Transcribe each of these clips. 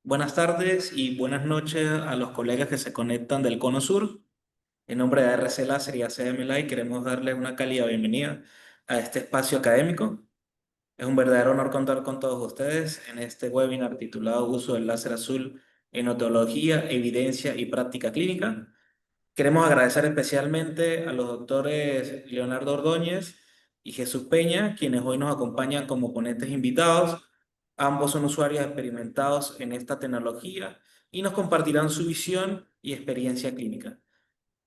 Buenas tardes y buenas noches a los colegas que se conectan del Cono Sur. En nombre de RC Láser y ACM Live queremos darles una cálida bienvenida a este espacio académico. Es un verdadero honor contar con todos ustedes en este webinar titulado Uso del láser azul en otología, evidencia y práctica clínica. Queremos agradecer especialmente a los doctores Leonardo Ordóñez y Jesús Peña, quienes hoy nos acompañan como ponentes invitados. Ambos son usuarios experimentados en esta tecnología y nos compartirán su visión y experiencia clínica.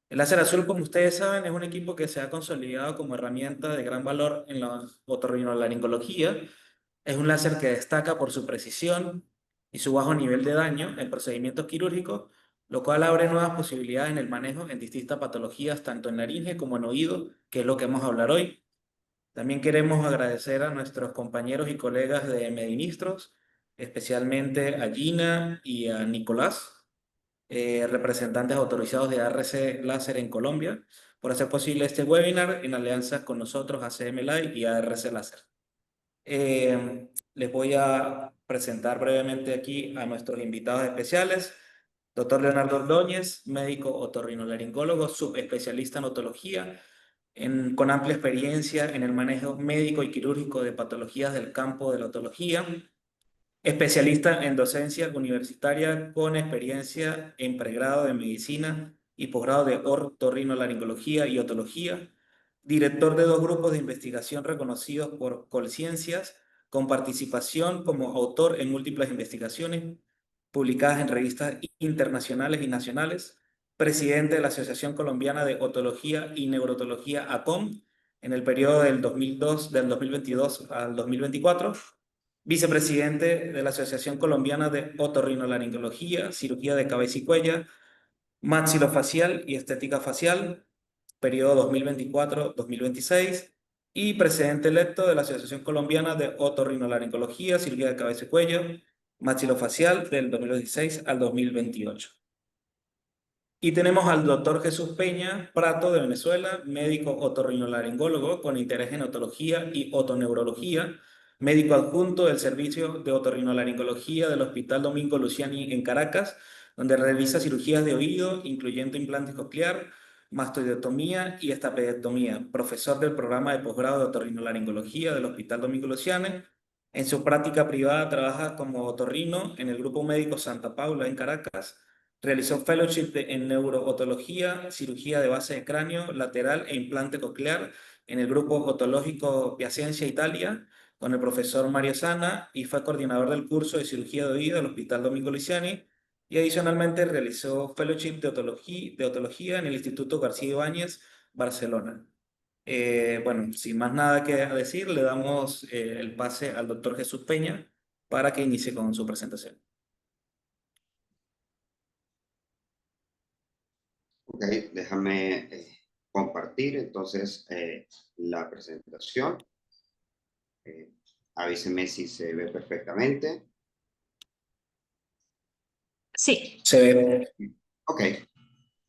El láser azul, como ustedes saben, es un equipo que se ha consolidado como herramienta de gran valor en la otorrinolaringología. Es un láser que destaca por su precisión y su bajo nivel de daño en procedimientos quirúrgicos, lo cual abre nuevas posibilidades en el manejo en distintas patologías, tanto en laringe como en oído, que es lo que vamos a hablar hoy. También queremos agradecer a nuestros compañeros y colegas de Medinistros, especialmente a Gina y a Nicolás, representantes autorizados de ARC Láser en Colombia, por hacer posible este webinar en alianza con nosotros, ACM Live y ARC Láser. Les voy a presentar brevemente aquí a nuestros invitados especiales. Doctor Leonardo Ordóñez, médico otorrinolaringólogo, subespecialista en otología, con amplia experiencia en el manejo médico y quirúrgico de patologías del campo de la otología, especialista en docencia universitaria con experiencia en pregrado de medicina y posgrado de otorrinolaringología y otología, director de dos grupos de investigación reconocidos por Colciencias, con participación como autor en múltiples investigaciones publicadas en revistas internacionales y nacionales, presidente de la Asociación Colombiana de Otología y Neurotología ACOM en el periodo del 2022 al 2024, vicepresidente de la Asociación Colombiana de Otorrinolaringología, Cirugía de Cabeza y Cuello, Maxilofacial y Estética Facial, periodo 2024-2026, y presidente electo de la Asociación Colombiana de Otorrinolaringología, Cirugía de Cabeza y Cuello, Maxilofacial del 2016 al 2028. Y tenemos al doctor Jesús Peña Prato de Venezuela, médico otorrinolaringólogo con interés en otología y otoneurología, médico adjunto del Servicio de Otorrinolaringología del Hospital Domingo Luciani en Caracas, donde realiza cirugías de oído, incluyendo implante coclear, mastoidectomía y estapedectomía, profesor del programa de posgrado de otorrinolaringología del Hospital Domingo Luciani. En su práctica privada trabaja como otorrino en el Grupo Médico Santa Paula en Caracas. Realizó fellowship en neurootología, cirugía de base de cráneo, lateral e implante coclear en el grupo otológico Piacenza, Italia, con el profesor Mario Sana, y fue coordinador del curso de cirugía de oído del Hospital Domingo Luciani, y adicionalmente realizó fellowship de otología en el Instituto García Ibáñez, Barcelona. Bueno, sin más nada que decir, le damos el pase al doctor Jesús Peña para que inicie con su presentación. Ok, déjame compartir entonces la presentación. Eh, Avíseme si se ve perfectamente. Sí. Se ve. Ok,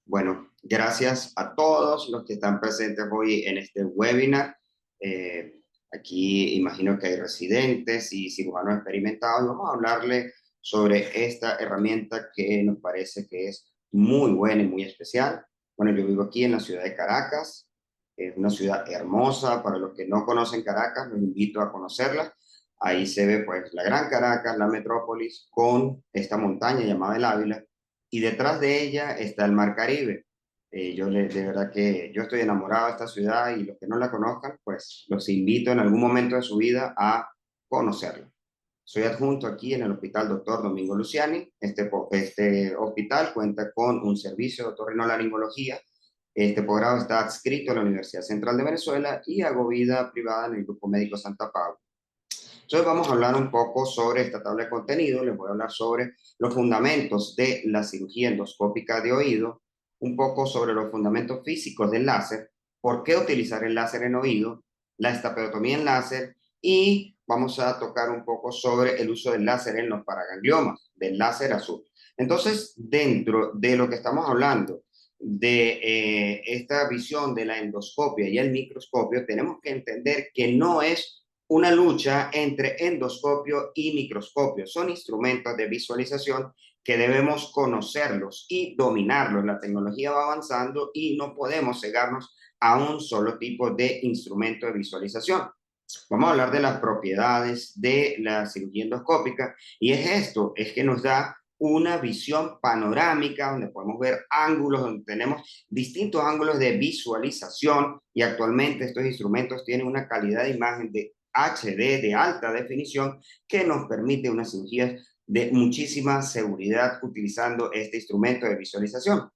bueno, gracias a todos los que están presentes hoy en este webinar. Aquí imagino que hay residentes y cirujanos experimentados. Vamos a hablarle sobre esta herramienta que nos parece que es muy buena y muy especial. Bueno, yo vivo aquí en la ciudad de Caracas. Es una ciudad hermosa. Para los que no conocen Caracas, los invito a conocerla. Ahí se ve pues la Gran Caracas, la metrópolis, con esta montaña llamada el Ávila, y detrás de ella está el Mar Caribe. De verdad que yo estoy enamorado de esta ciudad, y los que no la conozcan, pues los invito en algún momento de su vida a conocerla. Soy adjunto aquí en el Hospital Doctor Domingo Luciani. Este hospital cuenta con un servicio de otorrinolaringología. Este posgrado está adscrito a la Universidad Central de Venezuela y hago vida privada en el Grupo Médico Santa Paula. Entonces vamos a hablar un poco sobre esta tabla de contenido. Les voy a hablar sobre los fundamentos de la cirugía endoscópica de oído, un poco sobre los fundamentos físicos del láser, por qué utilizar el láser en oído, la estapedotomía en láser, y vamos a tocar un poco sobre el uso del láser en los paragangliomas, del láser azul. Entonces, dentro de lo que estamos hablando de esta visión de la endoscopia y el microscopio, tenemos que entender que no es una lucha entre endoscopio y microscopio. Son instrumentos de visualización que debemos conocerlos y dominarlos. La tecnología va avanzando y no podemos cegarnos a un solo tipo de instrumento de visualización. Vamos a hablar de las propiedades de la cirugía endoscópica y es esto, es que nos da una visión panorámica donde podemos ver ángulos, donde tenemos distintos ángulos de visualización y actualmente estos instrumentos tienen una calidad de imagen de HD de alta definición que nos permite unas cirugías de muchísima seguridad utilizando este instrumento de visualización.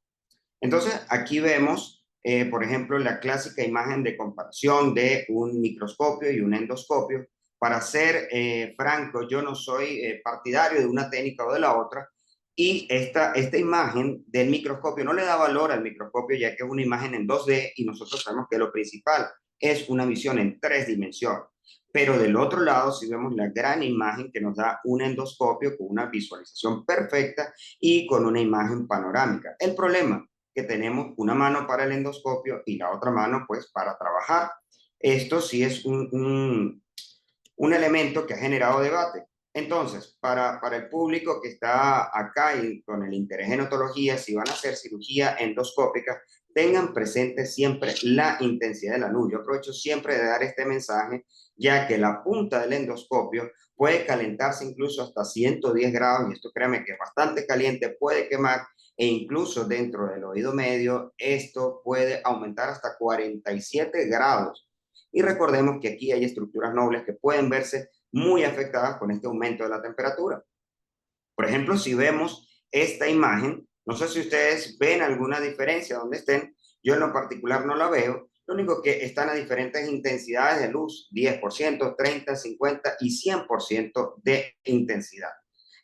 Entonces, aquí vemos, por ejemplo, la clásica imagen de comparación de un microscopio y un endoscopio. Para ser franco, yo no soy partidario de una técnica o de la otra, y esta imagen del microscopio no le da valor al microscopio, ya que es una imagen en 2D y nosotros sabemos que lo principal es una visión en 3 dimensiones. Pero del otro lado, si vemos la gran imagen que nos da un endoscopio con una visualización perfecta y con una imagen panorámica. El problema que tenemos una mano para el endoscopio y la otra mano pues para trabajar. Esto sí es un elemento que ha generado debate. Entonces, para el público que está acá y con el interés en otología, si van a hacer cirugía endoscópica, tengan presente siempre la intensidad de la luz. Yo aprovecho siempre de dar este mensaje, ya que la punta del endoscopio puede calentarse incluso hasta 110 grados, y esto créame que es bastante caliente, puede quemar, e incluso dentro del oído medio, esto puede aumentar hasta 47 grados. Y recordemos que aquí hay estructuras nobles que pueden verse muy afectadas con este aumento de la temperatura. Por ejemplo, si vemos esta imagen, no sé si ustedes ven alguna diferencia donde estén, yo en lo particular no la veo, lo único que están a diferentes intensidades de luz, 10%, 30, 50 y 100% de intensidad.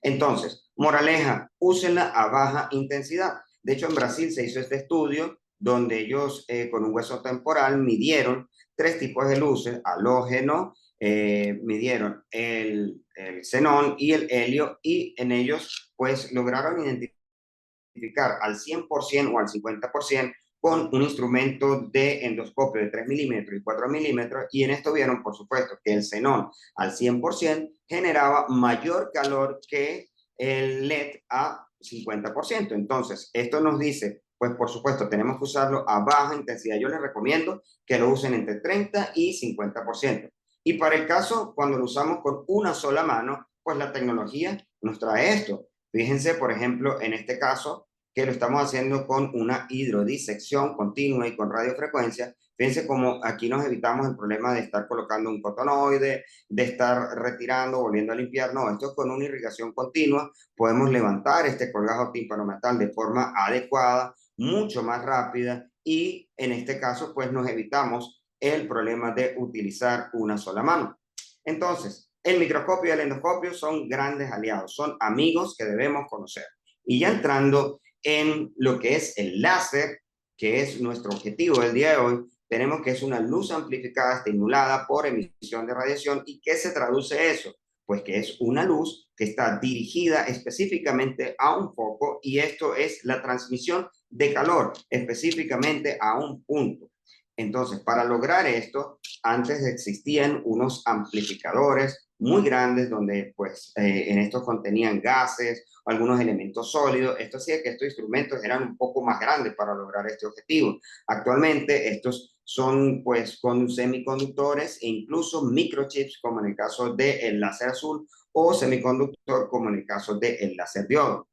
Entonces, moraleja, úsenla a baja intensidad. De hecho, en Brasil se hizo este estudio donde ellos con un hueso temporal midieron 3 tipos de luces, halógeno, midieron el xenón y el helio, y en ellos pues lograron identificar al 100% o al 50% con un instrumento de endoscopio de 3 milímetros y 4 milímetros, y en esto vieron, por supuesto, que el xenón al 100% generaba mayor calor que el LED a 50%. Entonces, esto nos dice, pues por supuesto, tenemos que usarlo a baja intensidad. Yo les recomiendo que lo usen entre 30 y 50%. Y para el caso, cuando lo usamos con una sola mano, pues la tecnología nos trae esto. Fíjense, por ejemplo, en este caso, que lo estamos haciendo con una hidrodisección continua y con radiofrecuencia. Fíjense cómo aquí nos evitamos el problema de estar colocando un cotonoide, de estar retirando, volviendo a limpiar. No, esto con una irrigación continua podemos levantar este colgajo tímpanomeatal de forma adecuada, mucho más rápida, y en este caso pues nos evitamos el problema de utilizar una sola mano. Entonces, el microscopio y el endoscopio son grandes aliados, son amigos que debemos conocer. Y ya entrando en lo que es el láser, que es nuestro objetivo del día de hoy, tenemos que es una luz amplificada estimulada por emisión de radiación. ¿Y qué se traduce eso? Pues que es una luz que está dirigida específicamente a un foco, y esto es la transmisión de calor específicamente a un punto. Entonces, para lograr esto, antes existían unos amplificadores muy grandes donde pues en estos contenían gases o algunos elementos sólidos. Esto hacía que estos instrumentos eran un poco más grandes para lograr este objetivo. Actualmente estos son pues con semiconductores e incluso microchips, como en el caso del láser azul, o semiconductor como en el caso del láser diodo.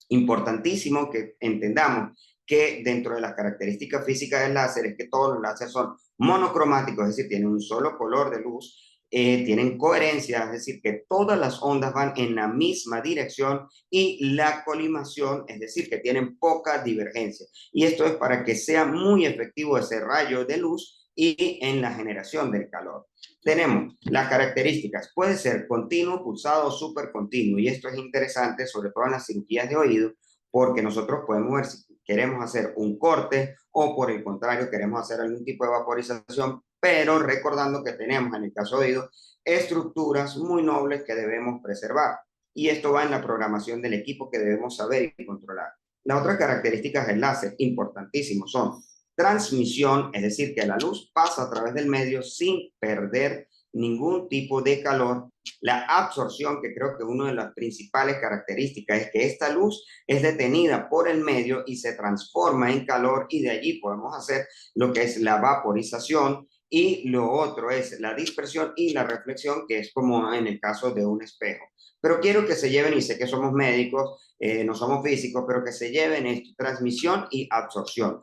Importantísimo que entendamos que dentro de las características físicas del láser es que todos los láseres son monocromáticos, es decir, tienen un solo color de luz, tienen coherencia, es decir, que todas las ondas van en la misma dirección, y la colimación, es decir, que tienen poca divergencia. Y esto es para que sea muy efectivo ese rayo de luz y en la generación del calor. Tenemos las características, puede ser continuo, pulsado o supercontinuo, y esto es interesante sobre todo en las cirugías de oído, porque nosotros podemos ver si queremos hacer un corte o por el contrario queremos hacer algún tipo de vaporización, pero recordando que tenemos en el caso de oído estructuras muy nobles que debemos preservar, y esto va en la programación del equipo que debemos saber y controlar. Las otras características del láser, importantísimo, son transmisión, es decir, que la luz pasa a través del medio sin perder ningún tipo de calor. La absorción, que creo que una de las principales características es que esta luz es detenida por el medio y se transforma en calor, y de allí podemos hacer lo que es la vaporización, y lo otro es la dispersión y la reflexión, que es como en el caso de un espejo. Pero quiero que se lleven, y sé que somos médicos, no somos físicos, pero que se lleven esto: transmisión y absorción.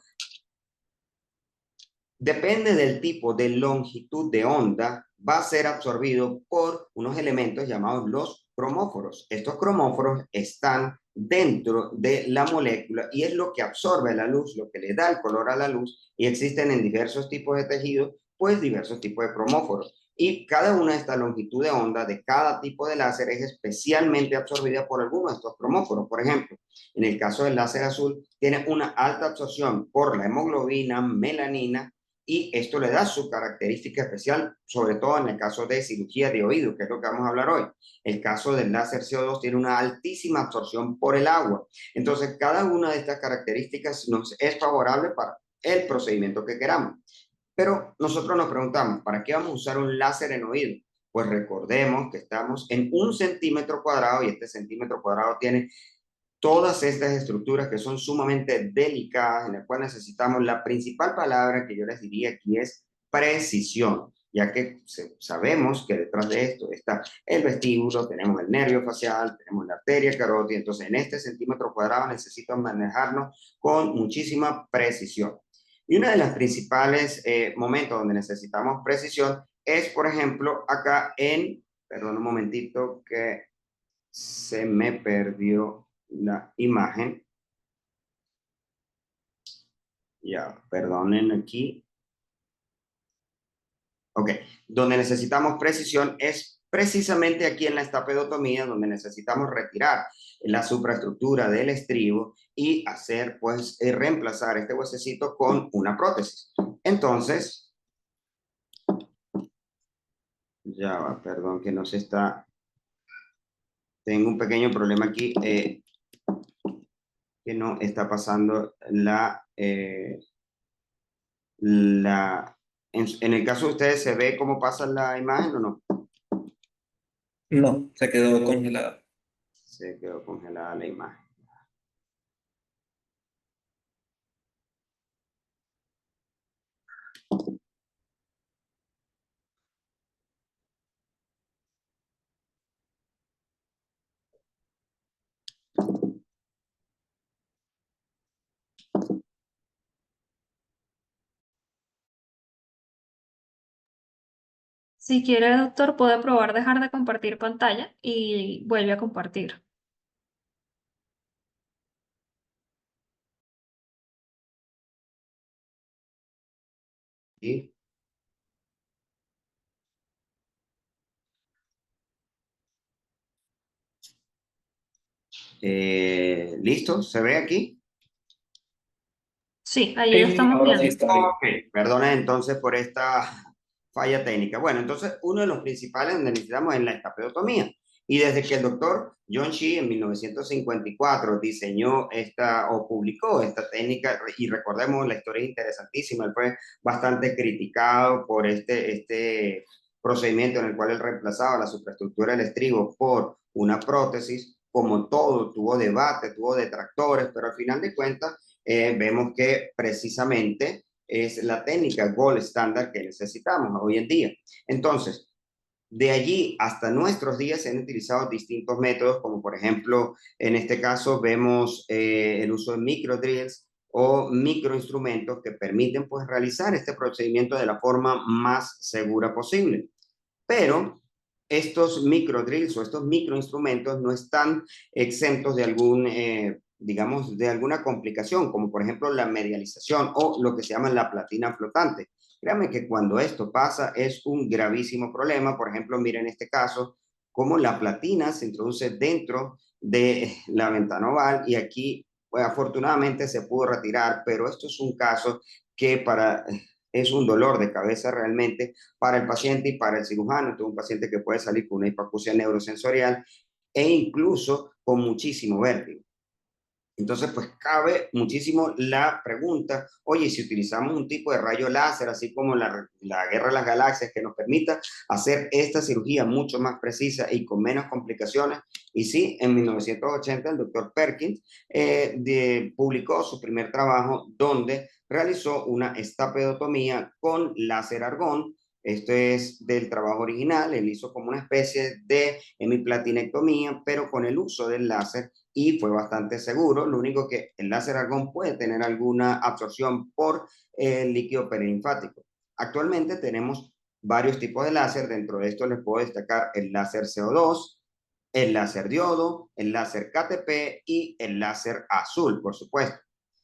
Depende del tipo de longitud de onda, va a ser absorbido por unos elementos llamados los cromóforos. Estos cromóforos están dentro de la molécula y es lo que absorbe la luz, lo que le da el color a la luz, y existen en diversos tipos de tejidos, pues diversos tipos de cromóforos. Y cada una de estas longitud de onda de cada tipo de láser es especialmente absorbida por alguno de estos cromóforos. Por ejemplo, en el caso del láser azul, tiene una alta absorción por la hemoglobina, melanina, y esto le da su característica especial, sobre todo en el caso de cirugía de oído, que es lo que vamos a hablar hoy. El caso del láser CO2 tiene una altísima absorción por el agua. Entonces, cada una de estas características nos es favorable para el procedimiento que queramos. Pero nosotros nos preguntamos, ¿para qué vamos a usar un láser en oído? Pues recordemos que estamos en 1 centímetro cuadrado, y este centímetro cuadrado tiene todas estas estructuras que son sumamente delicadas, en las cuales necesitamos la principal palabra que yo les diría aquí es precisión, ya que sabemos que detrás de esto está el vestíbulo, tenemos el nervio facial, tenemos la arteria carótida. Entonces en este centímetro cuadrado necesito manejarnos con muchísima precisión. Y uno de los principales momentos donde necesitamos precisión es, por ejemplo, acá en, perdón un momentito que se me perdió la imagen. Ya, perdonen aquí. Ok, donde necesitamos precisión es precisamente aquí en la estapedotomía, donde necesitamos retirar la supraestructura del estribo y hacer, pues, reemplazar este huesecito con una prótesis. Entonces, ya va, perdón que no se está. Tengo un pequeño problema aquí, que no está pasando en el caso de ustedes, ¿se ve cómo pasa la imagen o no? No, se quedó congelada. Se quedó congelada la imagen. Si quiere, doctor, puede probar dejar de compartir pantalla y vuelve a compartir. ¿Sí? ¿Listo? ¿Se ve aquí? Sí, allí lo Sí, estamos ahora sí viendo. está bien. Ok, perdonen entonces por esta falla técnica. Bueno, entonces uno de los principales donde necesitamos es la estapedotomía. Y desde que el doctor John Shih en 1954 diseñó esta o publicó esta técnica, y recordemos, la historia es interesantísima, él fue bastante criticado por este procedimiento en el cual él reemplazaba la superestructura del estribo por una prótesis. Como todo, tuvo debate, tuvo detractores, pero al final de cuentas vemos que precisamente es la técnica gold estándar que necesitamos hoy en día. Entonces, de allí hasta nuestros días se han utilizado distintos métodos, como por ejemplo, en este caso vemos el uso de microdrills o microinstrumentos que permiten, pues, realizar este procedimiento de la forma más segura posible. Pero estos microdrills o estos microinstrumentos no están exentos de digamos, de alguna complicación, como por ejemplo la medialización o lo que se llama la platina flotante. Créanme que cuando esto pasa es un gravísimo problema. Por ejemplo, miren este caso, cómo la platina se introduce dentro de la ventana oval, y aquí, pues, afortunadamente se pudo retirar, pero esto es un caso que es un dolor de cabeza realmente para el paciente y para el cirujano. Entonces, un paciente que puede salir con una hipoacusia neurosensorial e incluso con muchísimo vértigo. Entonces, pues cabe muchísimo la pregunta, oye, si utilizamos un tipo de rayo láser, así como la Guerra de las Galaxias, que nos permita hacer esta cirugía mucho más precisa y con menos complicaciones. Y sí, en 1980 el doctor Perkins publicó su primer trabajo donde realizó una estapedotomía con láser argón. Esto es del trabajo original, él hizo como una especie de hemiplatinectomía, pero con el uso del láser y fue bastante seguro. Lo único que el láser argón puede tener alguna absorción por el líquido perilinfático. Actualmente tenemos varios tipos de láser. Dentro de esto les puedo destacar el láser CO2, el láser diodo, el láser KTP y el láser azul, por supuesto.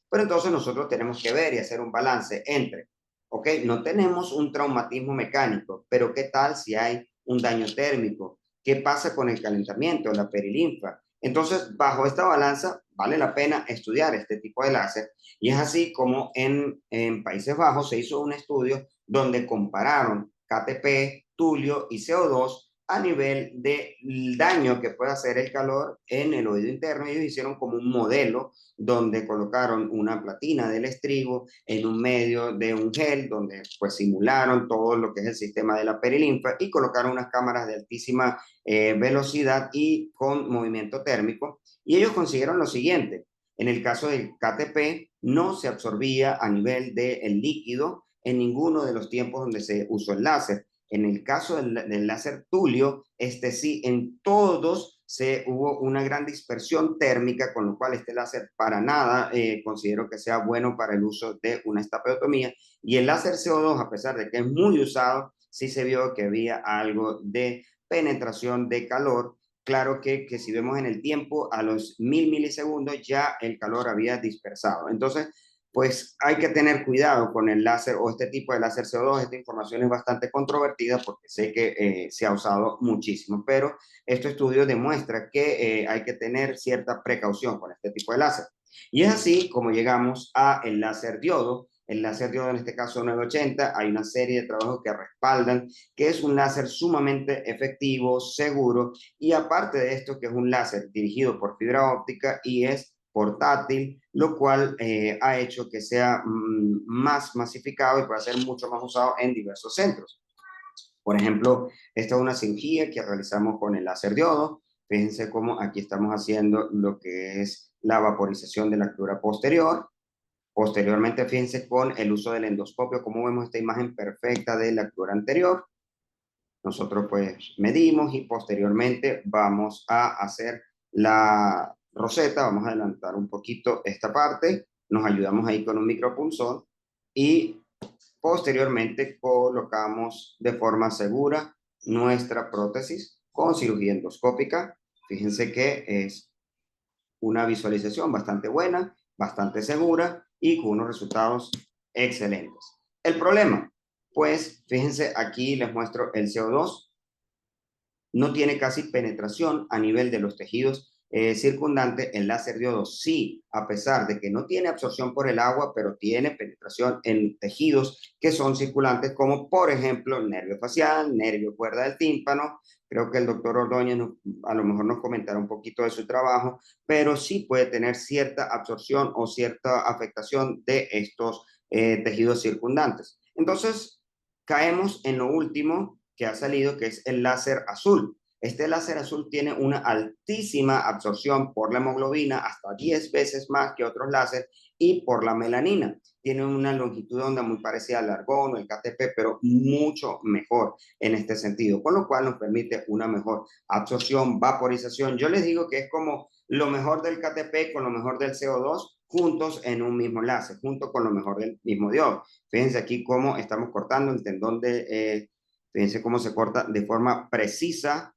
Pero entonces nosotros tenemos que ver y hacer un balance entre, ok, no tenemos un traumatismo mecánico, pero ¿qué tal si hay un daño térmico? ¿Qué pasa con el calentamiento, la perilinfa? Entonces, bajo esta balanza, vale la pena estudiar este tipo de láser. Y es así como en Países Bajos se hizo un estudio donde compararon KTP, tulio y CO2 a nivel del daño que puede hacer el calor en el oído interno. Ellos hicieron como un modelo donde colocaron una platina del estribo en un medio de un gel, donde pues simularon todo lo que es el sistema de la perilinfa y colocaron unas cámaras de altísima velocidad y con movimiento térmico. Y ellos consiguieron lo siguiente: en el caso del KTP no se absorbía a nivel del líquido en ninguno de los tiempos donde se usó el láser. En el caso del láser tulio, este sí, en todos hubo una gran dispersión térmica, con lo cual este láser para nada considero que sea bueno para el uso de una estapedotomía. Y el láser CO2, a pesar de que es muy usado, sí se vio que había algo de penetración de calor. Claro que si vemos en el tiempo, a los 1000 milisegundos ya el calor había dispersado. Entonces, pues hay que tener cuidado con el láser o este tipo de láser CO2. Esta información es bastante controvertida porque sé que se ha usado muchísimo, pero este estudio demuestra que hay que tener cierta precaución con este tipo de láser. Y es así como llegamos a el láser diodo. El láser diodo, en este caso 980, hay una serie de trabajos que respaldan que es un láser sumamente efectivo, seguro, y aparte de esto, que es un láser dirigido por fibra óptica y es portátil, lo cual ha hecho que sea más masificado y pueda ser mucho más usado en diversos centros. Por ejemplo, esta es una cirugía que realizamos con el láser diodo. Fíjense cómo aquí estamos haciendo lo que es la vaporización de la pleura posterior. Posteriormente, fíjense con el uso del endoscopio, cómo vemos esta imagen perfecta de la pleura anterior. Nosotros pues medimos y posteriormente vamos a hacer la roseta. Vamos a adelantar un poquito esta parte. Nos ayudamos ahí con un micropulsor y posteriormente colocamos de forma segura nuestra prótesis con cirugía endoscópica. Fíjense que es una visualización bastante buena, bastante segura y con unos resultados excelentes. El problema, pues fíjense, aquí les muestro el CO2. No tiene casi penetración a nivel de los tejidos circundantes. El láser diodo sí, a pesar de que no tiene absorción por el agua, pero tiene penetración en tejidos que son circulantes, como por ejemplo el nervio facial, nervio cuerda del tímpano. Creo que el doctor Ordóñez a lo mejor nos comentará un poquito de su trabajo, pero sí puede tener cierta absorción o cierta afectación de estos tejidos circundantes. Entonces, caemos en lo último que ha salido, que es el láser azul. Este láser azul tiene una altísima absorción por la hemoglobina, hasta 10 veces más que otros láseres, y por la melanina. Tiene una longitud de onda muy parecida al argón o el KTP, pero mucho mejor en este sentido, con lo cual nos permite una mejor absorción, vaporización. Yo les digo que es como lo mejor del KTP con lo mejor del CO2 juntos en un mismo láser, junto con lo mejor del mismo diodo. Fíjense aquí cómo estamos cortando el tendón de fíjense cómo se corta de forma precisa,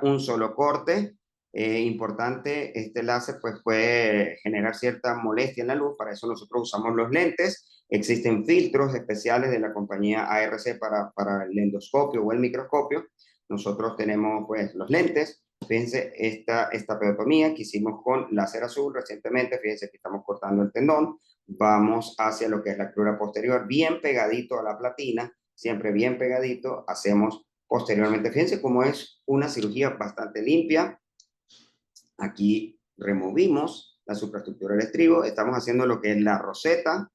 un solo corte. Importante, este láser pues puede generar cierta molestia en la luz. Para eso nosotros usamos los lentes. Existen filtros especiales de la compañía ARC para el endoscopio o el microscopio. Nosotros tenemos pues los lentes. Fíjense esta pedotomía que hicimos con láser azul recientemente. Fíjense que estamos cortando el tendón. Vamos hacia lo que es la pleura posterior, bien pegadito a la platina, siempre bien pegadito. Hacemos posteriormente, fíjense cómo es una cirugía bastante limpia. Aquí removimos la supraestructura del estribo, estamos haciendo lo que es la roseta.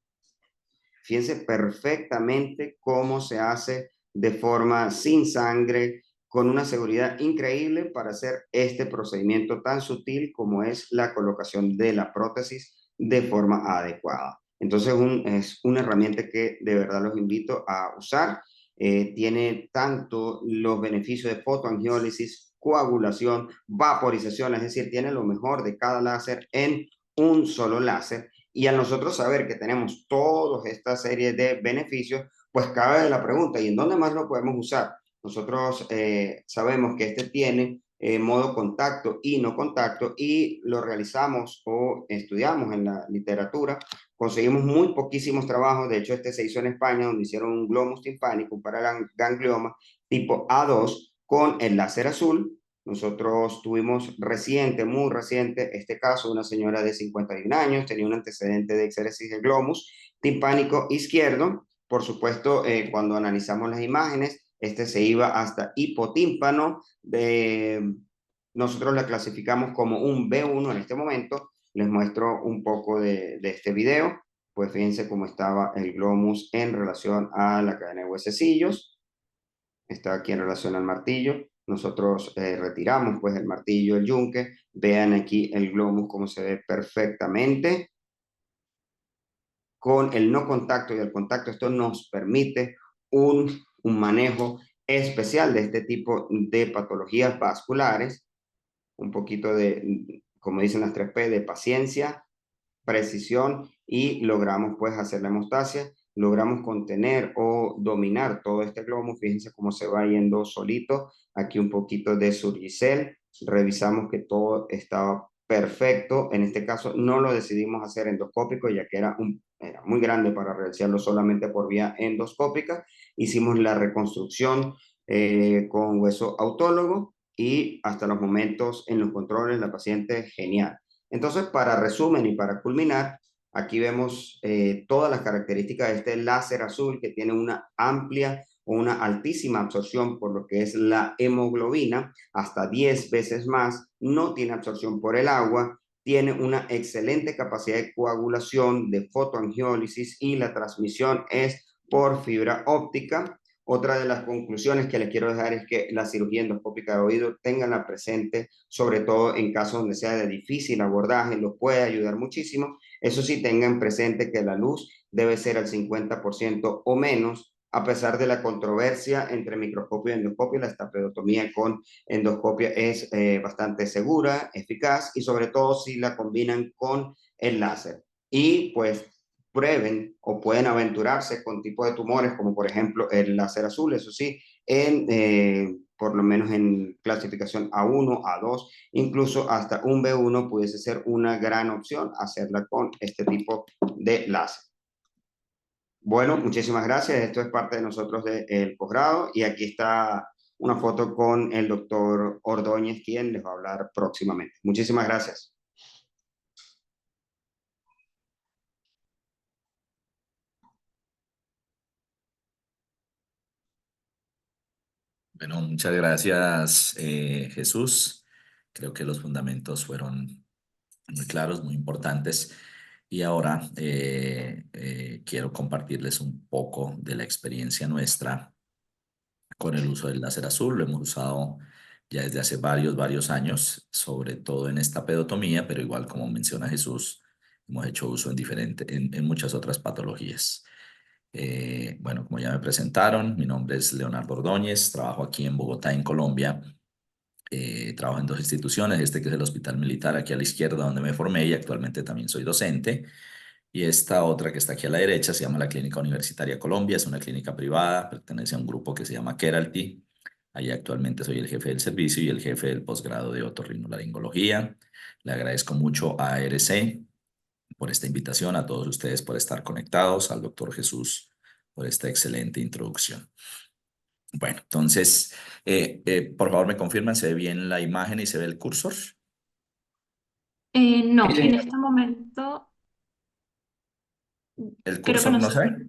Fíjense perfectamente cómo se hace de forma sin sangre, con una seguridad increíble para hacer este procedimiento tan sutil como es la colocación de la prótesis de forma adecuada. Entonces es una herramienta que de verdad los invito a usar. Tiene tanto los beneficios de fotoangiólisis, coagulación, vaporización, es decir, tiene lo mejor de cada láser en un solo láser. Y al nosotros saber que tenemos toda esta serie de beneficios, pues cabe la pregunta, ¿y en dónde más lo podemos usar? Nosotros sabemos que este tiene modo contacto y no contacto y lo realizamos o estudiamos en la literatura. Conseguimos muy poquísimos trabajos, de hecho este se hizo en España, donde hicieron un glomus timpánico para ganglioma tipo A2 con el láser azul. Nosotros tuvimos reciente, muy reciente, este caso de una señora de 51 años, tenía un antecedente de exéresis de glomus timpánico izquierdo. Por supuesto, cuando analizamos las imágenes, este se iba hasta hipotímpano. Nosotros la clasificamos como un B1 en este momento. Les muestro un poco de este video. Pues fíjense cómo estaba el glomus en relación a la cadena de huesecillos. Está aquí en relación al martillo. Nosotros retiramos pues el martillo, el yunque. Vean aquí el glomus como se ve perfectamente. Con el no contacto y el contacto, esto nos permite un manejo especial de este tipo de patologías vasculares, un poquito de, como dicen las 3P, de paciencia, precisión y logramos pues hacer la hemostasia, logramos contener o dominar todo este glomo. Fíjense cómo se va yendo solito. Aquí un poquito de Surgicel, revisamos que todo estaba perfecto. En este caso no lo decidimos hacer endoscópico ya que era muy grande para realizarlo solamente por vía endoscópica. Hicimos la reconstrucción con hueso autólogo y hasta los momentos en los controles la paciente genial. Entonces, para resumen y para culminar, aquí vemos todas las características de este láser azul que tiene una amplia o una altísima absorción por lo que es la hemoglobina, hasta 10 veces más, no tiene absorción por el agua, tiene una excelente capacidad de coagulación, de fotoangiólisis y la transmisión es por fibra óptica. Otra de las conclusiones que les quiero dejar es que la cirugía endoscópica de oído tenganla presente, sobre todo en casos donde sea de difícil abordaje, los puede ayudar muchísimo. Eso sí, tengan presente que la luz debe ser al 50% o menos, a pesar de la controversia entre microscopio y endoscopio. La estapedotomía con endoscopia es bastante segura, eficaz y sobre todo si la combinan con el láser. Y pues prueben o pueden aventurarse con tipos de tumores como por ejemplo el láser azul, eso sí, por lo menos en clasificación A1, A2, incluso hasta un B1 pudiese ser una gran opción hacerla con este tipo de láser. Bueno, muchísimas gracias. Esto es parte de nosotros del posgrado y aquí está una foto con el doctor Ordóñez, quien les va a hablar próximamente. Muchísimas gracias. Bueno, muchas gracias, Jesús. Creo que los fundamentos fueron muy claros, muy importantes. Y ahora quiero compartirles un poco de la experiencia nuestra con el uso del láser azul. Lo hemos usado ya desde hace varios años, sobre todo en esta pedotomía, pero igual como menciona Jesús, hemos hecho uso en muchas otras patologías. Bueno, como ya me presentaron, mi nombre es Leonardo Ordóñez, trabajo aquí en Bogotá, en Colombia. Trabajo en dos instituciones, este que es el Hospital Militar aquí a la izquierda donde me formé y actualmente también soy docente. Y esta otra que está aquí a la derecha se llama la Clínica Universitaria Colombia, es una clínica privada, pertenece a un grupo que se llama Keralty. Ahí actualmente soy el jefe del servicio y el jefe del posgrado de otorrinolaringología. Le agradezco mucho a ARC por esta invitación, a todos ustedes por estar conectados, al doctor Jesús por esta excelente introducción. Bueno, entonces, por favor me confirman, ¿se ve bien la imagen y se ve el cursor? No, en este momento ¿El creo que cursor no no se se ve. ve?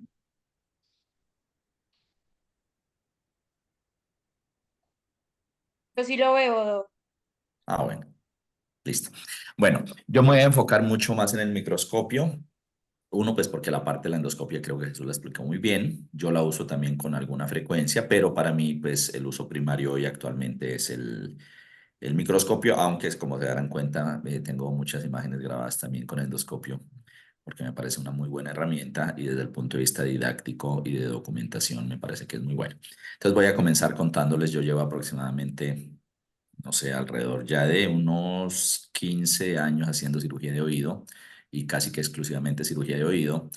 Yo sí lo veo, Doc. Ah, bueno. Listo. Bueno, yo me voy a enfocar mucho más en el microscopio. Uno, pues porque la parte de la endoscopia creo que Jesús la explicó muy bien. Yo la uso también con alguna frecuencia, pero para mí, pues el uso primario hoy actualmente es el microscopio, aunque es como se darán cuenta, tengo muchas imágenes grabadas también con endoscopio, porque me parece una muy buena herramienta y desde el punto de vista didáctico y de documentación me parece que es muy bueno. Entonces voy a comenzar contándoles, yo llevo aproximadamente, no sé, alrededor ya de unos 15 años haciendo cirugía de oído y casi que exclusivamente cirugía de oído.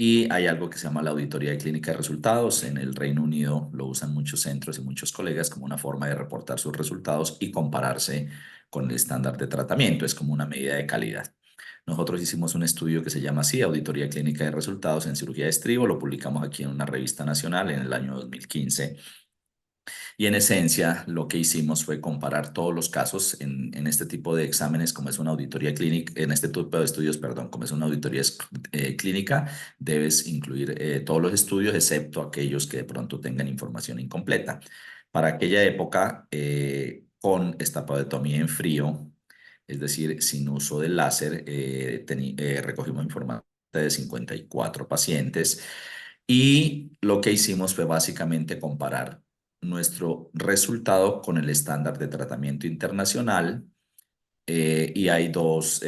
Y hay algo que se llama la auditoría de clínica de resultados. En el Reino Unido lo usan muchos centros y muchos colegas como una forma de reportar sus resultados y compararse con el estándar de tratamiento. Es como una medida de calidad. Nosotros hicimos un estudio que se llama así, Auditoría Clínica de Resultados en Cirugía de Estribo. Lo publicamos aquí en una revista nacional en el año 2015. Y en esencia, lo que hicimos fue comparar todos los casos en este tipo de exámenes, como es una auditoría clínica, en este tipo de estudios, perdón, como es una auditoría clínica, debes incluir todos los estudios, excepto aquellos que de pronto tengan información incompleta. Para aquella época, con estapodotomía en frío, es decir, sin uso del láser, recogimos información de 54 pacientes y lo que hicimos fue básicamente comparar nuestro resultado con el estándar de tratamiento internacional y hay dos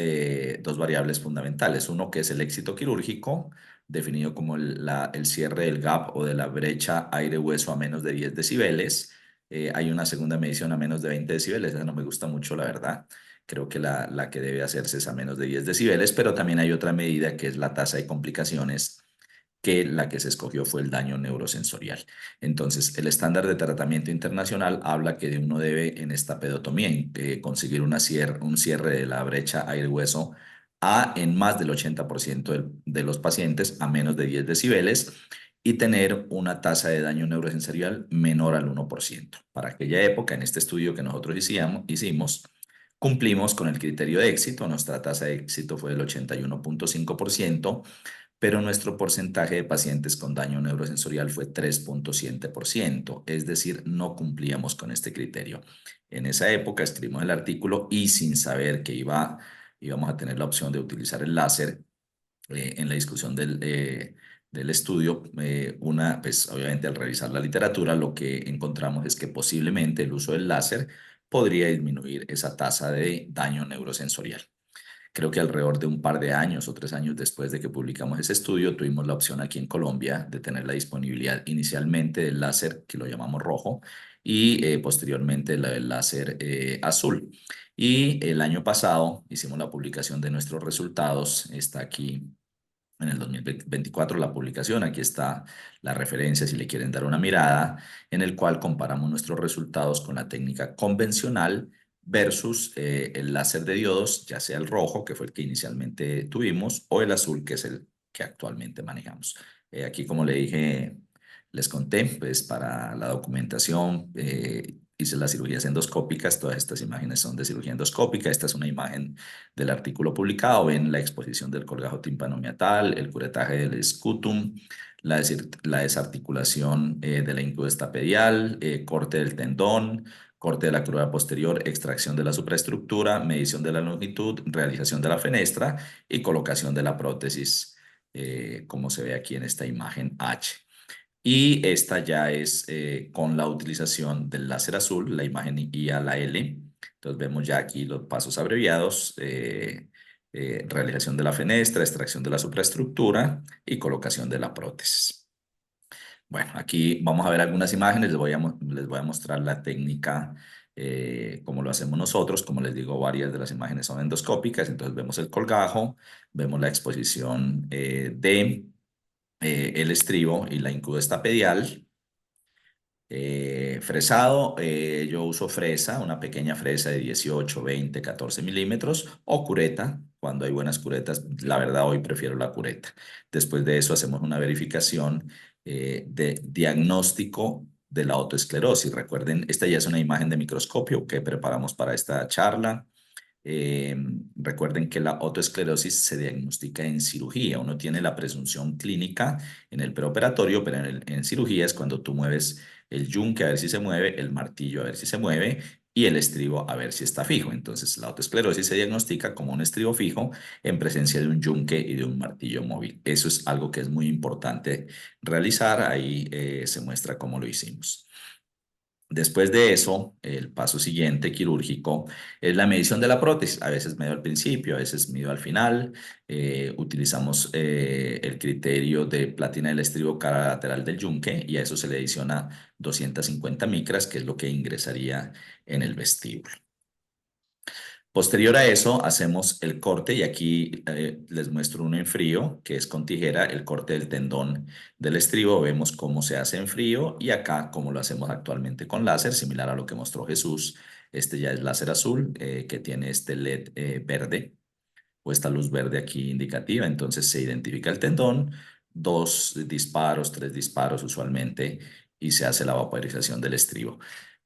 variables fundamentales. Uno que es el éxito quirúrgico, definido como el cierre del gap o de la brecha aire-hueso a menos de 10 decibeles. Hay una segunda medición a menos de 20 decibeles, esa no me gusta mucho, la verdad. Creo que la que debe hacerse es a menos de 10 decibeles, pero también hay otra medida que es la tasa de complicaciones que la que se escogió fue el daño neurosensorial. Entonces, el estándar de tratamiento internacional habla que uno debe en esta pedotomía conseguir un cierre de la brecha aire-hueso en más del 80% de los pacientes a menos de 10 decibeles y tener una tasa de daño neurosensorial menor al 1%. Para aquella época, en este estudio que nosotros hicimos, cumplimos con el criterio de éxito. Nuestra tasa de éxito fue del 81.5%, pero nuestro porcentaje de pacientes con daño neurosensorial fue 3.7%, es decir, no cumplíamos con este criterio. En esa época escribimos el artículo y sin saber que íbamos a tener la opción de utilizar el láser en la discusión del estudio, pues obviamente al revisar la literatura, lo que encontramos es que posiblemente el uso del láser podría disminuir esa tasa de daño neurosensorial. Creo que alrededor de un par de años o 3 años después de que publicamos ese estudio, tuvimos la opción aquí en Colombia de tener la disponibilidad inicialmente del láser, que lo llamamos rojo, y posteriormente la del láser azul. Y el año pasado hicimos la publicación de nuestros resultados. Está aquí en el 2024 la publicación, aquí está la referencia si le quieren dar una mirada, en el cual comparamos nuestros resultados con la técnica convencional versus el láser de diodos, ya sea el rojo, que fue el que inicialmente tuvimos, o el azul, que es el que actualmente manejamos. Aquí, como le dije, les conté, pues para la documentación, hice las cirugías endoscópicas, todas estas imágenes son de cirugía endoscópica, esta es una imagen del artículo publicado, ven la exposición del colgajo timpanomeatal, el curetaje del scutum, la desarticulación de la incuesta pedial, corte del tendón, corte de la cruda posterior, extracción de la supraestructura, medición de la longitud, realización de la fenestra y colocación de la prótesis, como se ve aquí en esta imagen H. Y esta ya es con la utilización del láser azul, la imagen I a la L. Entonces vemos ya aquí los pasos abreviados, realización de la fenestra, extracción de la supraestructura y colocación de la prótesis. Bueno, aquí vamos a ver algunas imágenes, les voy a mostrar la técnica como lo hacemos nosotros. Como les digo, varias de las imágenes son endoscópicas, entonces vemos el colgajo, vemos la exposición de el estribo y la incuesta pedial. Fresado, yo uso fresa, una pequeña fresa de 18, 20, 14 milímetros o cureta. Cuando hay buenas curetas, la verdad hoy prefiero la cureta. Después de eso hacemos una verificación de diagnóstico de la autoesclerosis. Recuerden, esta ya es una imagen de microscopio que preparamos para esta charla. Eh, Recuerden que la autoesclerosis se diagnostica en cirugía. Uno tiene la presunción clínica en el preoperatorio, pero en cirugía es cuando tú mueves el yunque a ver si se mueve, el martillo a ver si se mueve, y el estribo a ver si está fijo. Entonces, la autoesclerosis se diagnostica como un estribo fijo en presencia de un yunque y de un martillo móvil. Eso es algo que es muy importante realizar. Ahí se muestra cómo lo hicimos. Después de eso, el paso siguiente quirúrgico es la medición de la prótesis. A veces mido al principio, a veces mido al final. Utilizamos el criterio de platina del estribo cara lateral del yunque y a eso se le adiciona 250 micras, que es lo que ingresaría en el vestíbulo. Posterior a eso, hacemos el corte y aquí les muestro uno en frío, que es con tijera, el corte del tendón del estribo. Vemos cómo se hace en frío y acá cómo lo hacemos actualmente con láser, similar a lo que mostró Jesús. Este ya es láser azul, que tiene este LED verde o esta luz verde aquí indicativa. Entonces se identifica el tendón, 2 disparos, 3 disparos usualmente, y se hace la vaporización del estribo.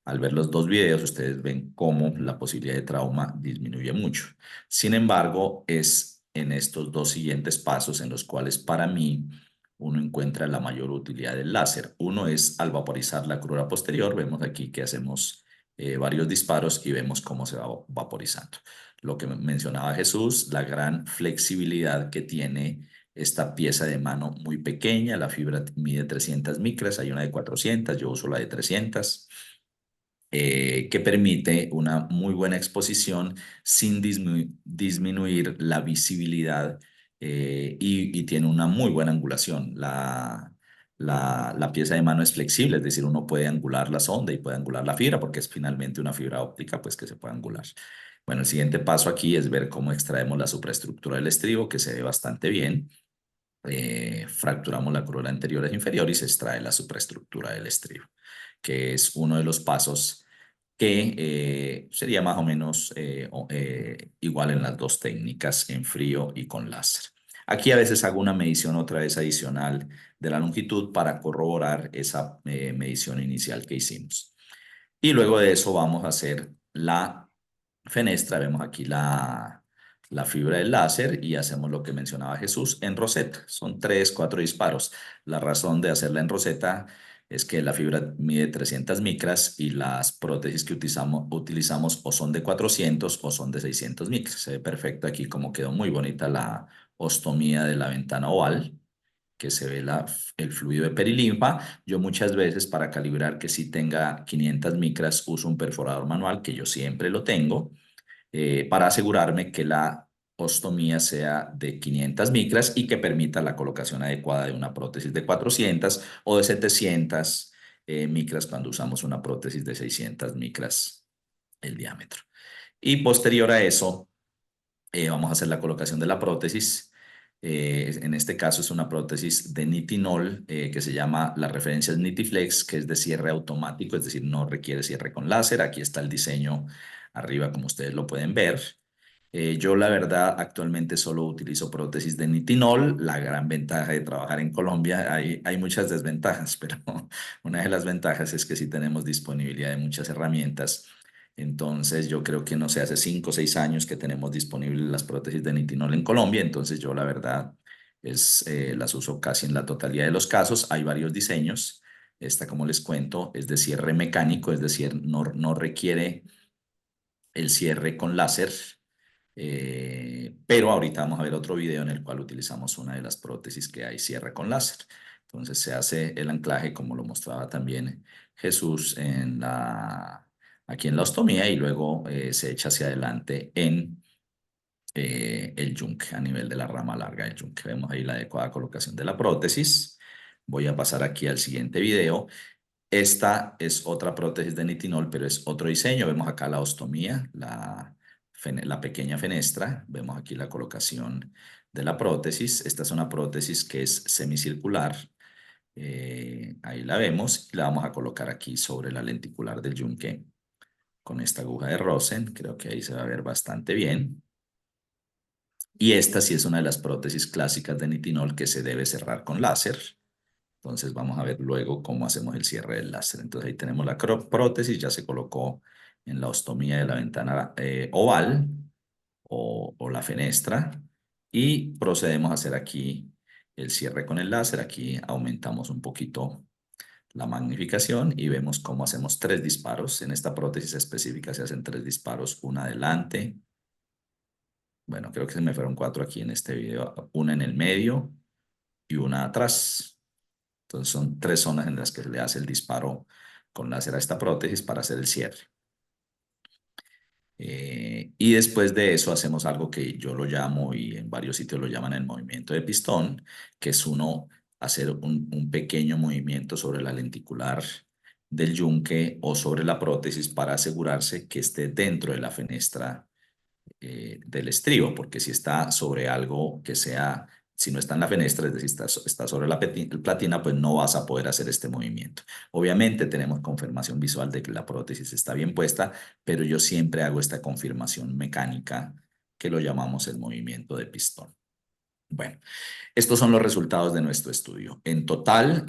Al ver los 2 videos, ustedes ven cómo la posibilidad de trauma disminuye mucho. Sin embargo, es en estos 2 siguientes pasos en los cuales para mí uno encuentra la mayor utilidad del láser. Uno es al vaporizar la crura posterior. Vemos aquí que hacemos varios disparos y vemos cómo se va vaporizando. Lo que mencionaba Jesús, la gran flexibilidad que tiene esta pieza de mano muy pequeña. La fibra mide 300 micras, hay una de 400, yo uso la de 300. Que permite una muy buena exposición sin disminuir la visibilidad y tiene una muy buena angulación. La pieza de mano es flexible, es decir, uno puede angular la sonda y puede angular la fibra porque es finalmente una fibra óptica pues, que se puede angular. Bueno, el siguiente paso aquí es ver cómo extraemos la supraestructura del estribo, que se ve bastante bien. Fracturamos la crura anterior e inferior y se extrae la supraestructura del estribo, que es uno de los pasos que sería más o menos igual en las 2 técnicas, en frío y con láser. Aquí a veces hago una medición otra vez adicional de la longitud para corroborar esa medición inicial que hicimos. Y luego de eso vamos a hacer la fenestra. Vemos aquí la fibra del láser y hacemos lo que mencionaba Jesús en roseta. Son 3, 4 disparos. La razón de hacerla en roseta es que la fibra mide 300 micras y las prótesis que utilizamos o son de 400 o son de 600 micras. Se ve perfecto aquí como quedó muy bonita la ostomía de la ventana oval, que se ve el fluido de perilinfa. Yo muchas veces para calibrar que sí tenga 500 micras uso un perforador manual, que yo siempre lo tengo, para asegurarme que la ostomía sea de 500 micras y que permita la colocación adecuada de una prótesis de 400 o de 700 micras cuando usamos una prótesis de 600 micras el diámetro. Y posterior a eso, vamos a hacer la colocación de la prótesis. En este caso es una prótesis de nitinol que se llama, la referencia es Nitiflex, que es de cierre automático, es decir, no requiere cierre con láser. Aquí está el diseño arriba, como ustedes lo pueden ver. Yo la verdad actualmente solo utilizo prótesis de nitinol. La gran ventaja de trabajar en Colombia, hay muchas desventajas, pero una de las ventajas es que sí tenemos disponibilidad de muchas herramientas. Entonces yo creo que no sé, hace 5 o 6 años que tenemos disponibles las prótesis de nitinol en Colombia. Entonces yo la verdad las uso casi en la totalidad de los casos. Hay varios diseños. Esta, como les cuento, es de cierre mecánico, es decir, no requiere el cierre con láser. Pero ahorita vamos a ver otro video en el cual utilizamos una de las prótesis que hay cierre con láser. Entonces se hace el anclaje como lo mostraba también Jesús aquí en la ostomía y luego se echa hacia adelante en el yunque, a nivel de la rama larga del yunque. Vemos ahí la adecuada colocación de la prótesis. Voy a pasar aquí al siguiente video. Esta es otra prótesis de nitinol, pero es otro diseño. Vemos acá la ostomía, la pequeña fenestra. Vemos aquí la colocación de la prótesis. Esta es una prótesis que es semicircular. Ahí la vemos y la vamos a colocar aquí sobre la lenticular del yunque con esta aguja de Rosen. Creo que ahí se va a ver bastante bien. Y esta sí es una de las prótesis clásicas de nitinol que se debe cerrar con láser. Entonces vamos a ver luego cómo hacemos el cierre del láser. Entonces ahí tenemos la prótesis, ya se colocó en la ostomía de la ventana oval o la fenestra y procedemos a hacer aquí el cierre con el láser. Aquí aumentamos un poquito la magnificación y vemos cómo hacemos 3 disparos. En esta prótesis específica se hacen 3 disparos, una adelante. Bueno, creo que se me fueron 4 aquí en este video, una en el medio y una atrás. Entonces son 3 zonas en las que se le hace el disparo con láser a esta prótesis para hacer el cierre. Y después de eso hacemos algo que yo lo llamo, y en varios sitios lo llaman el movimiento de pistón, que es uno hacer un pequeño movimiento sobre la lenticular del yunque o sobre la prótesis para asegurarse que esté dentro de la fenestra del estribo, porque si está sobre algo que sea, si no está en la fenestra, es decir, está sobre la platina, pues no vas a poder hacer este movimiento. Obviamente tenemos confirmación visual de que la prótesis está bien puesta, pero yo siempre hago esta confirmación mecánica que lo llamamos el movimiento de pistón. Bueno, estos son los resultados de nuestro estudio. En total,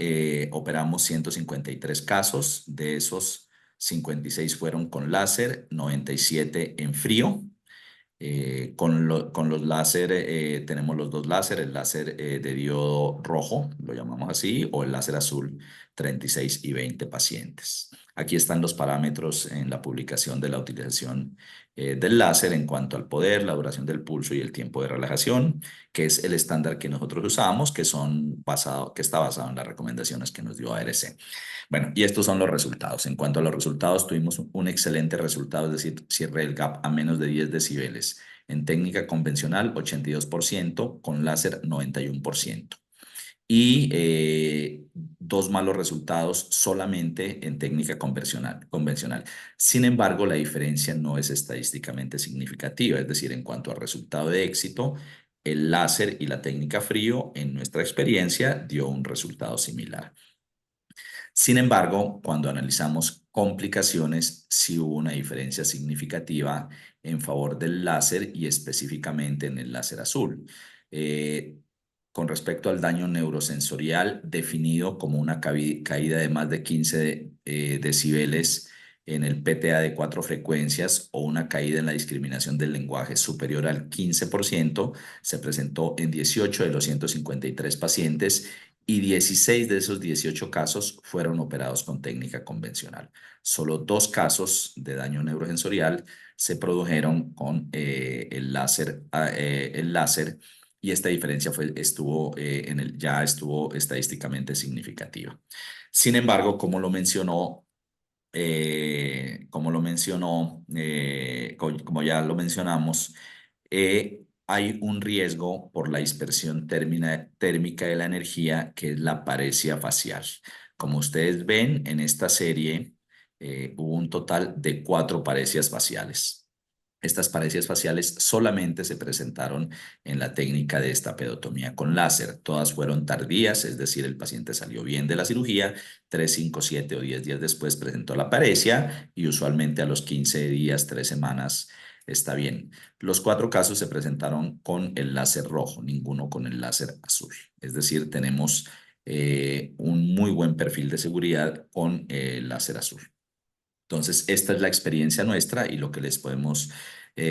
operamos 153 casos. De esos, 56 fueron con láser, 97 en frío. Con los láser, tenemos los 2 láser, el láser de diodo rojo, lo llamamos así, o el láser azul, 36 y 20 pacientes. Aquí están los parámetros en la publicación de la utilización del láser en cuanto al poder, la duración del pulso y el tiempo de relajación, que es el estándar que nosotros usamos, que está basado en las recomendaciones que nos dio ARC. Bueno, y estos son los resultados. En cuanto a los resultados, tuvimos un excelente resultado, es decir, cierre del gap a menos de 10 decibeles. En técnica convencional, 82%, con láser, 91%. Y 2 malos resultados solamente en técnica convencional. Sin embargo, la diferencia no es estadísticamente significativa, es decir, en cuanto al resultado de éxito, el láser y la técnica frío, en nuestra experiencia, dio un resultado similar. Sin embargo, cuando analizamos complicaciones, sí hubo una diferencia significativa en favor del láser y específicamente en el láser azul. Con respecto al daño neurosensorial, definido como una caída de más de 15 decibeles en el PTA de 4 frecuencias o una caída en la discriminación del lenguaje superior al 15%, se presentó en 18 de los 153 pacientes y 16 de esos 18 casos fueron operados con técnica convencional. Solo 2 casos de daño neurosensorial se produjeron con el láser, y esta diferencia ya estuvo estadísticamente significativa. Sin embargo, como ya lo mencionamos, hay un riesgo por la dispersión térmica de la energía, que es la paresia facial. Como ustedes ven en esta serie, hubo un total de 4 paresias faciales. Estas parecias faciales solamente se presentaron en la técnica de estapedotomía con láser. Todas fueron tardías, es decir, el paciente salió bien de la cirugía, 3, 5, 7 o 10 días después presentó la paresia y usualmente a los 15 días, 3 semanas está bien. Los 4 casos se presentaron con el láser rojo, ninguno con el láser azul. Es decir, tenemos un muy buen perfil de seguridad con el láser azul. Entonces, esta es la experiencia nuestra y lo que les podemos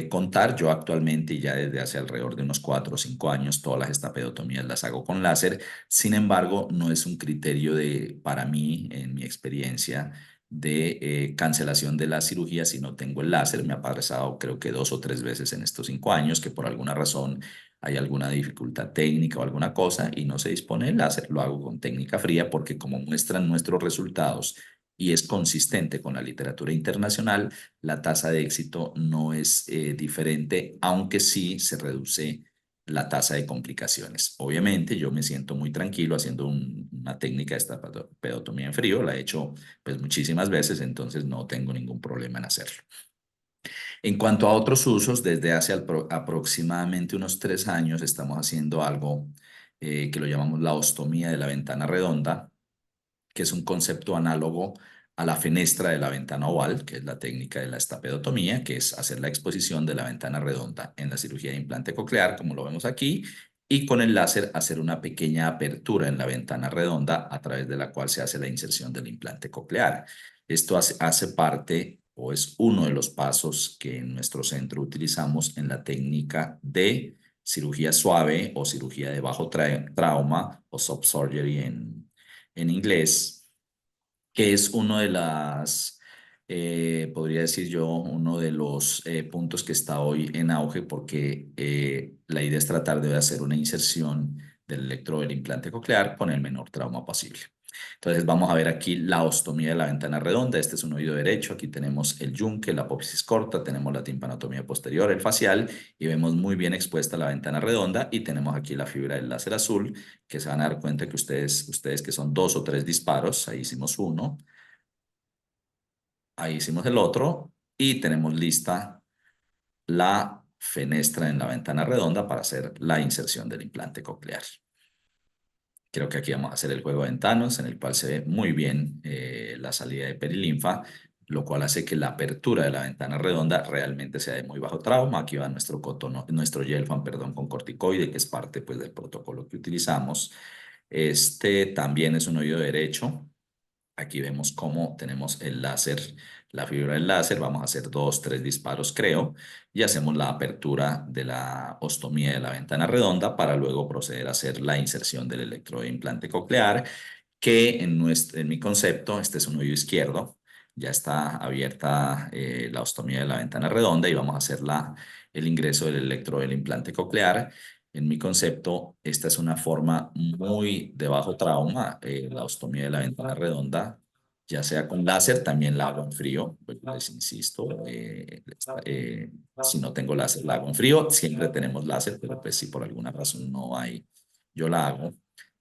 contar. Yo actualmente, ya desde hace alrededor de unos 4 o 5 años, todas las estapedotomías las hago con láser. Sin embargo, no es un criterio para mí, en mi experiencia, de cancelación de la cirugía si no tengo el láser. Me ha pasado creo que 2 o 3 veces en estos 5 años que por alguna razón hay alguna dificultad técnica o alguna cosa y no se dispone del láser. Lo hago con técnica fría porque, como muestran nuestros resultados y es consistente con la literatura internacional, la tasa de éxito no es diferente, aunque sí se reduce la tasa de complicaciones. Obviamente yo me siento muy tranquilo haciendo una técnica de estapedotomía en frío, la he hecho pues muchísimas veces, entonces no tengo ningún problema en hacerlo. En cuanto a otros usos, desde hace aproximadamente unos 3 años estamos haciendo algo que lo llamamos la ostomía de la ventana redonda, que es un concepto análogo a la fenestra de la ventana oval, que es la técnica de la estapedotomía, que es hacer la exposición de la ventana redonda en la cirugía de implante coclear, como lo vemos aquí, y con el láser hacer una pequeña apertura en la ventana redonda a través de la cual se hace la inserción del implante coclear. Esto hace parte o es uno de los pasos que en nuestro centro utilizamos en la técnica de cirugía suave o cirugía de bajo trauma o soft surgery en inglés, que es uno de las, podría decir yo, uno de los puntos que está hoy en auge porque la idea es tratar de hacer una inserción del electrodo del implante coclear con el menor trauma posible. Entonces vamos a ver aquí la ostomía de la ventana redonda. Este es un oído derecho. Aquí tenemos el yunque, la apófisis corta, tenemos la timpanotomía posterior, el facial y vemos muy bien expuesta la ventana redonda y tenemos aquí la fibra del láser azul que se van a dar cuenta que ustedes que son 2 o 3 disparos, ahí hicimos uno, ahí hicimos el otro y tenemos lista la fenestra en la ventana redonda para hacer la inserción del implante coclear. Creo que aquí vamos a hacer el juego de ventanas en el cual se ve muy bien la salida de perilinfa, lo cual hace que la apertura de la ventana redonda realmente sea de muy bajo trauma. Aquí va nuestro nuestro Gelfand, perdón, con corticoide, que es parte pues, del protocolo que utilizamos. Este también es un oído derecho. Aquí vemos cómo tenemos el láser, la fibra del láser. Vamos a hacer 2, 3 disparos, creo, y hacemos la apertura de la ostomía de la ventana redonda para luego proceder a hacer la inserción del electrodo de implante coclear, que en mi concepto, este es un oído izquierdo, ya está abierta la ostomía de la ventana redonda y vamos a hacer el ingreso del electrodo del implante coclear. En mi concepto, esta es una forma muy de bajo trauma, la ostomía de la ventana redonda, ya sea con láser, también la hago en frío, pues les insisto, si no tengo láser, la hago en frío, siempre tenemos láser, pero pues si por alguna razón no hay, yo la hago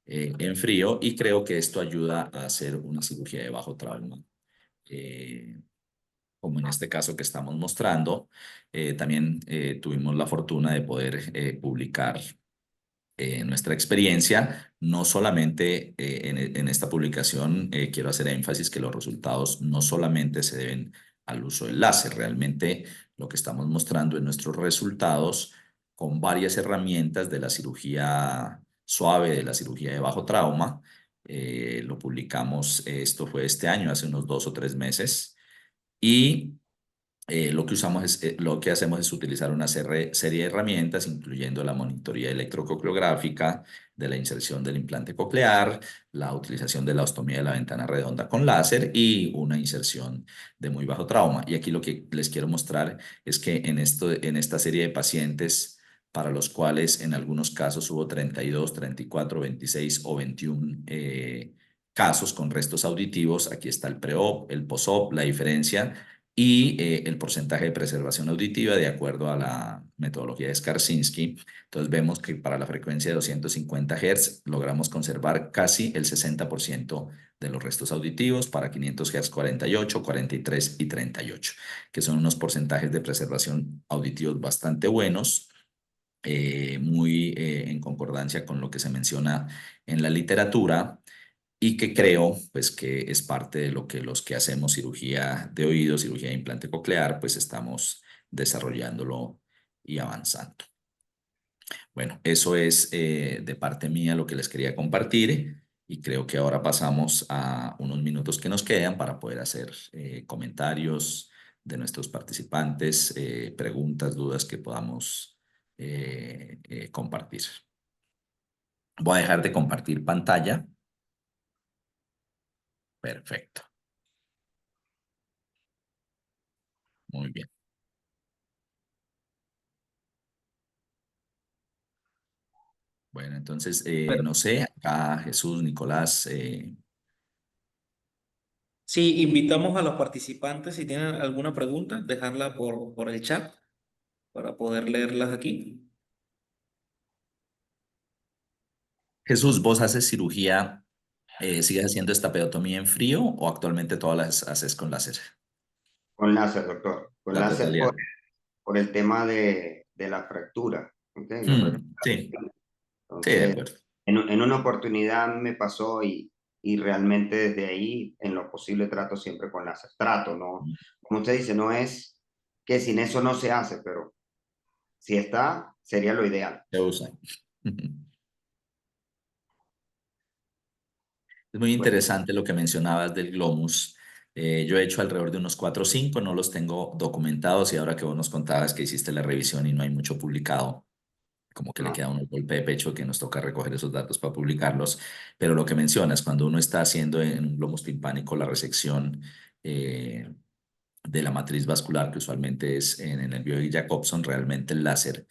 en frío y creo que esto ayuda a hacer una cirugía de bajo trauma. eh, Como en este caso que estamos mostrando, también tuvimos la fortuna de poder publicar nuestra experiencia. No solamente en esta publicación quiero hacer énfasis que los resultados no solamente se deben al uso del láser, realmente lo que estamos mostrando en nuestros resultados con varias herramientas de la cirugía suave, de la cirugía de bajo trauma. Lo publicamos, esto fue este año, hace unos 2 o 3 meses, y lo que hacemos es utilizar una serie de herramientas, incluyendo la monitoría electrococleográfica de la inserción del implante coclear, la utilización de la ostomía de la ventana redonda con láser y una inserción de muy bajo trauma. Y aquí lo que les quiero mostrar es que en esta serie de pacientes para los cuales en algunos casos hubo 32, 34, 26 o 21 casos con restos auditivos, aquí está el pre-op, el post-op, la diferencia y el porcentaje de preservación auditiva de acuerdo a la metodología de Skarczynski. Entonces vemos que para la frecuencia de 250 Hz logramos conservar casi el 60% de los restos auditivos, para 500 Hz 48, 43 y 38, que son unos porcentajes de preservación auditivos bastante buenos, muy en concordancia con lo que se menciona en la literatura y que creo pues que es parte de lo que los que hacemos cirugía de oído, cirugía de implante coclear, pues estamos desarrollándolo y avanzando. Bueno, eso es de parte mía lo que les quería compartir y creo que ahora pasamos a unos minutos que nos quedan para poder hacer comentarios de nuestros participantes, preguntas, dudas que podamos compartir. Voy a dejar de compartir pantalla. Perfecto. Muy bien. Bueno, entonces, no sé, acá Jesús, Nicolás, Sí, invitamos a los participantes si tienen alguna pregunta, dejarla por el chat para poder leerlas aquí. Jesús, ¿vos haces cirugía, sigues haciendo estapedotomía en frío o actualmente todas las haces con láser? Con láser, doctor. Con La láser totalidad. por el tema de la fractura. ¿Ok? La fractura. Sí, sí, de Entonces, acuerdo. en una oportunidad me pasó y realmente desde ahí, en lo posible, trato siempre con láser. Trato, ¿no? Como usted dice, no es que sin eso no se hace, pero si está, sería lo ideal. Se usa. Es muy Bueno, interesante lo que mencionabas del Glomus. Yo he hecho alrededor de unos 4 o 5, no los tengo documentados y ahora que vos nos contabas que hiciste la revisión y no hay mucho publicado, como que le No. queda a uno el golpe de pecho que nos toca recoger esos datos para publicarlos. Pero lo que mencionas, cuando uno está haciendo en un glomus timpánico la resección de la matriz vascular, que usualmente es en el Bioy-Jacobson, realmente el láser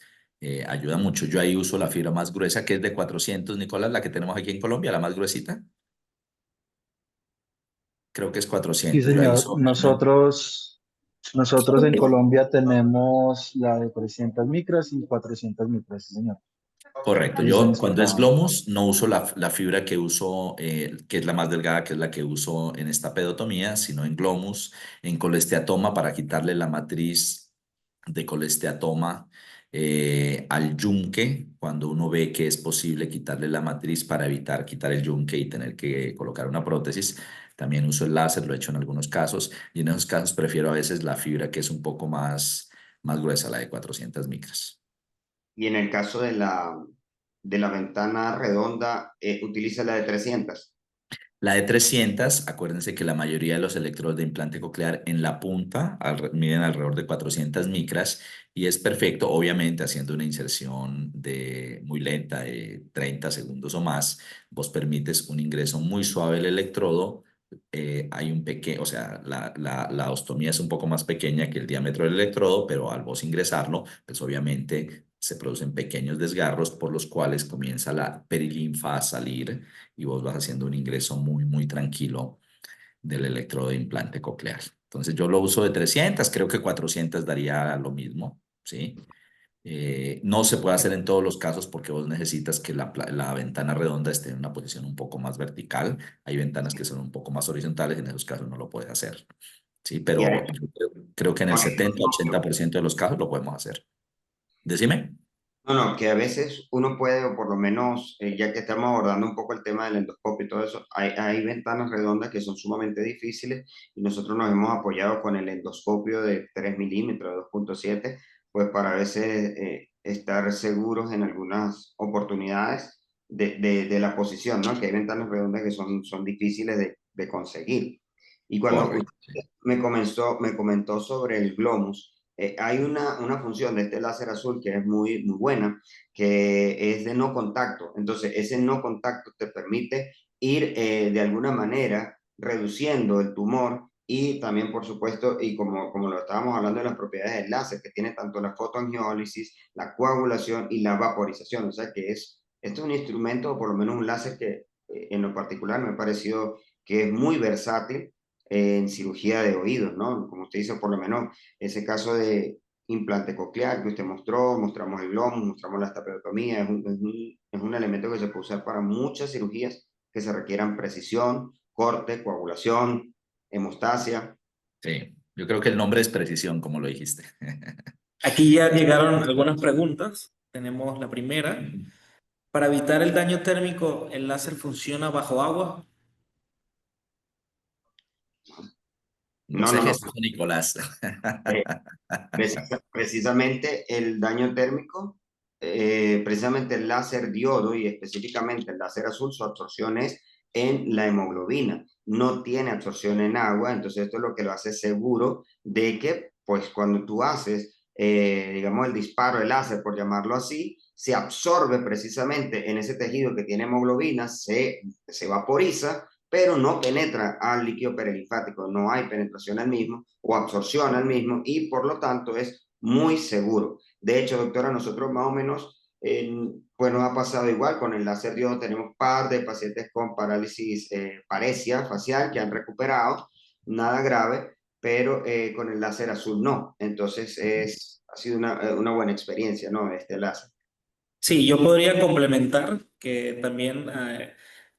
ayuda mucho. Yo ahí uso la fibra más gruesa, que es de 400, Nicolás, la que tenemos aquí en Colombia, la más gruesita. Creo que es Sí, 400. Yo ahí señor. uso Nosotros en Colombia tenemos la de 300 micras y 400 micras, sí, señor. Correcto. Y se Yo cuando es necesita. glomus no uso la fibra que uso, que es la más delgada, que es la que uso en esta pedotomía, sino en glomus, en colesteatoma para quitarle la matriz de colesteatoma al yunque, cuando uno ve que es posible quitarle la matriz para evitar quitar el yunque y tener que colocar una prótesis. También uso el láser, lo he hecho en algunos casos, y en esos casos prefiero a veces la fibra que es un poco más gruesa, la de 400 micras. Y en el caso de la ventana redonda, utiliza la de 300. La de 300, acuérdense que la mayoría de los electrodos de implante coclear en la punta miden alrededor de 400 micras y es perfecto, obviamente haciendo una inserción muy lenta de 30 segundos o más, vos permites un ingreso muy suave del electrodo. Hay un pequeño, o sea, la ostomía es un poco más pequeña que el diámetro del electrodo, pero al vos ingresarlo, pues obviamente se producen pequeños desgarros por los cuales comienza la perilinfa a salir y vos vas haciendo un ingreso muy tranquilo del electrodo de implante coclear. Entonces yo lo uso de 300, creo que 400 daría lo mismo, ¿sí? No se puede hacer en todos los casos porque vos necesitas que la ventana redonda esté en una posición un poco más vertical. Hay ventanas que son un poco más horizontales y en esos casos no lo puedes hacer, ¿sí? Y Pero yo creo que en el con el 70-80% de los casos lo podemos hacer. Decime. No, no, que a veces uno puede, o por lo menos, ya que estamos abordando un poco el tema del endoscopio y todo eso, hay ventanas redondas que son sumamente difíciles y nosotros nos hemos apoyado con el endoscopio de 3 milímetros, de 2,7, pues para a veces estar seguros en algunas oportunidades de la posición, ¿no? Que hay ventanas redondas que son difíciles de conseguir. Y cuando Correcto. usted me comentó sobre el glomus, hay una función de este láser azul que es muy buena, que es de no contacto. Entonces, ese no contacto te permite ir de alguna manera reduciendo el tumor y también, por supuesto, y como lo estábamos hablando de las propiedades del láser, que tiene tanto la fotoangiólisis, la coagulación y la vaporización. O sea que esto es un instrumento, o por lo menos un láser que en lo particular me ha parecido que es muy versátil en cirugía de oídos, ¿no? Como usted dice, por lo menos ese caso de implante coclear que usted mostró, mostramos el glomus, mostramos la estapedotomía, es un elemento que se puede usar para muchas cirugías que se requieran precisión, corte, coagulación, hemostasia. Sí, yo creo que el nombre es precisión, como lo dijiste. Aquí ya llegaron algunas preguntas. Tenemos la primera. Para evitar el daño térmico, ¿el láser funciona bajo agua? No No, sé no, qué no. es eso, Nicolás. Eh, precisamente el daño térmico, precisamente el láser diodo y específicamente el láser azul, su absorción es en la hemoglobina, no tiene absorción en agua, entonces esto es lo que lo hace seguro de que, pues cuando tú haces, digamos, el disparo del láser, por llamarlo así, se absorbe precisamente en ese tejido que tiene hemoglobina, se vaporiza, pero no penetra al líquido perilinfático, no hay penetración al mismo o absorción al mismo y por lo tanto es muy seguro. De hecho, doctora, nosotros más o menos, pues nos ha pasado igual con el láser diodo, tenemos par de pacientes con parálisis, paresia facial que han recuperado, nada grave, pero con el láser azul no. Entonces ha sido una buena experiencia, ¿no? Este láser. Sí, yo podría complementar que también,